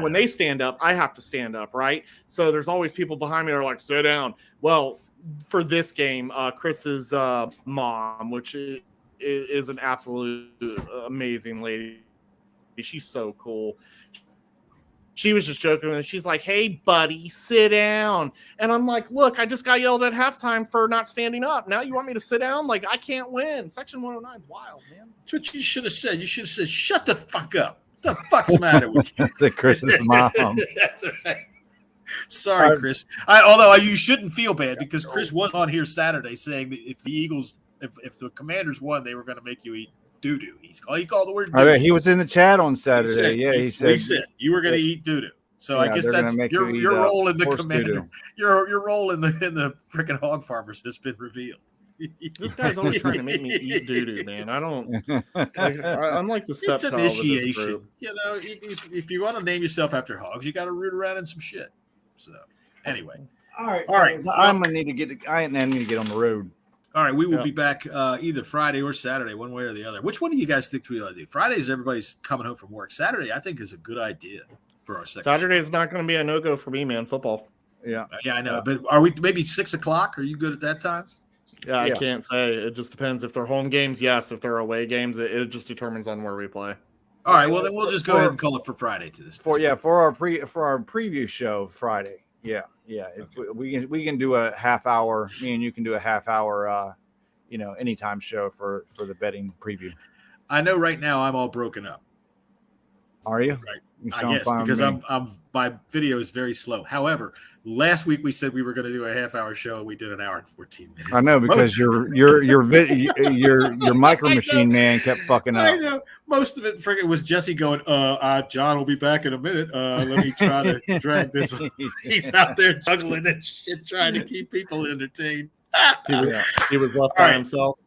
When they stand up, I have to stand up, right? So there's always people behind me that are like, sit down. Well, for this game, Chris's mom, which is an absolute amazing lady. She's so cool. She was just joking with me. She's like, hey, buddy, sit down. And I'm like, look, I just got yelled at halftime for not standing up. Now you want me to sit down? Like, I can't win. Section 109 is wild, man. That's what you should have said. You should have said, shut the fuck up. What the fuck's the matter with you? The Chris's mom. That's right. Sorry, Chris. Although you shouldn't feel bad, because Chris was on here Saturday saying that if the Eagles, if the Commanders won, they were going to make you eat doo-doo. He called the word doo-doo. He was in the chat on Saturday. He said you were going to eat doo-doo. So I guess that's your role in the Commander. Your role in the freaking hog farmers has been revealed. This guy's always trying to make me eat doo-doo, man. I don't. I'm like the stepchild of this group. You know, if you want to name yourself after hogs, you got to root around in some shit. So, anyway, all right. I'm gonna need to get. I need to get on the road. All right, we will be back either Friday or Saturday, one way or the other. Which one do you guys think we ought to do? Friday is everybody's coming home from work. Saturday, I think, is a good idea for our second. Saturday is not going to be a no-go for me, man. Football. Yeah, I know. But are we maybe 6 o'clock? Are you good at that time? Yeah, I can't say. It just depends. If they're home games, yes. If they're away games, it just determines on where we play. All right. Well, then we'll just go ahead and call it for Friday to this. For our preview show Friday. Yeah. If we can do a half hour. Me and you can do a half hour. Anytime show for the betting preview. I know right now I'm all broken up. Are you? Right. I guess because I'm my video is very slow. However, last week we said we were going to do a half hour show. We did an hour and 14 minutes. I know, because your micro machine man kept fucking up. I know. Most of it friggin' was Jesse going, John will be back in a minute. Let me try to drag this. He's out there juggling and shit, trying to keep people entertained. He was left by himself.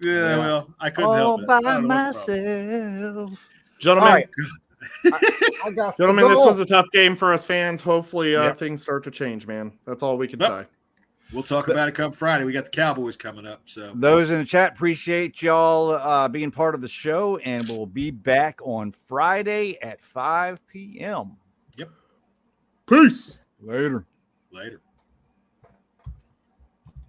Yeah, well, I couldn't help it. All by myself. Gentlemen, right. Gentlemen, this was a tough game for us fans. Hopefully things start to change, man. That's all we can say. We'll talk about it come Friday. We got the Cowboys coming up. So those in the chat, appreciate y'all being part of the show, and we'll be back on Friday at 5 p.m. Yep. Peace. Later.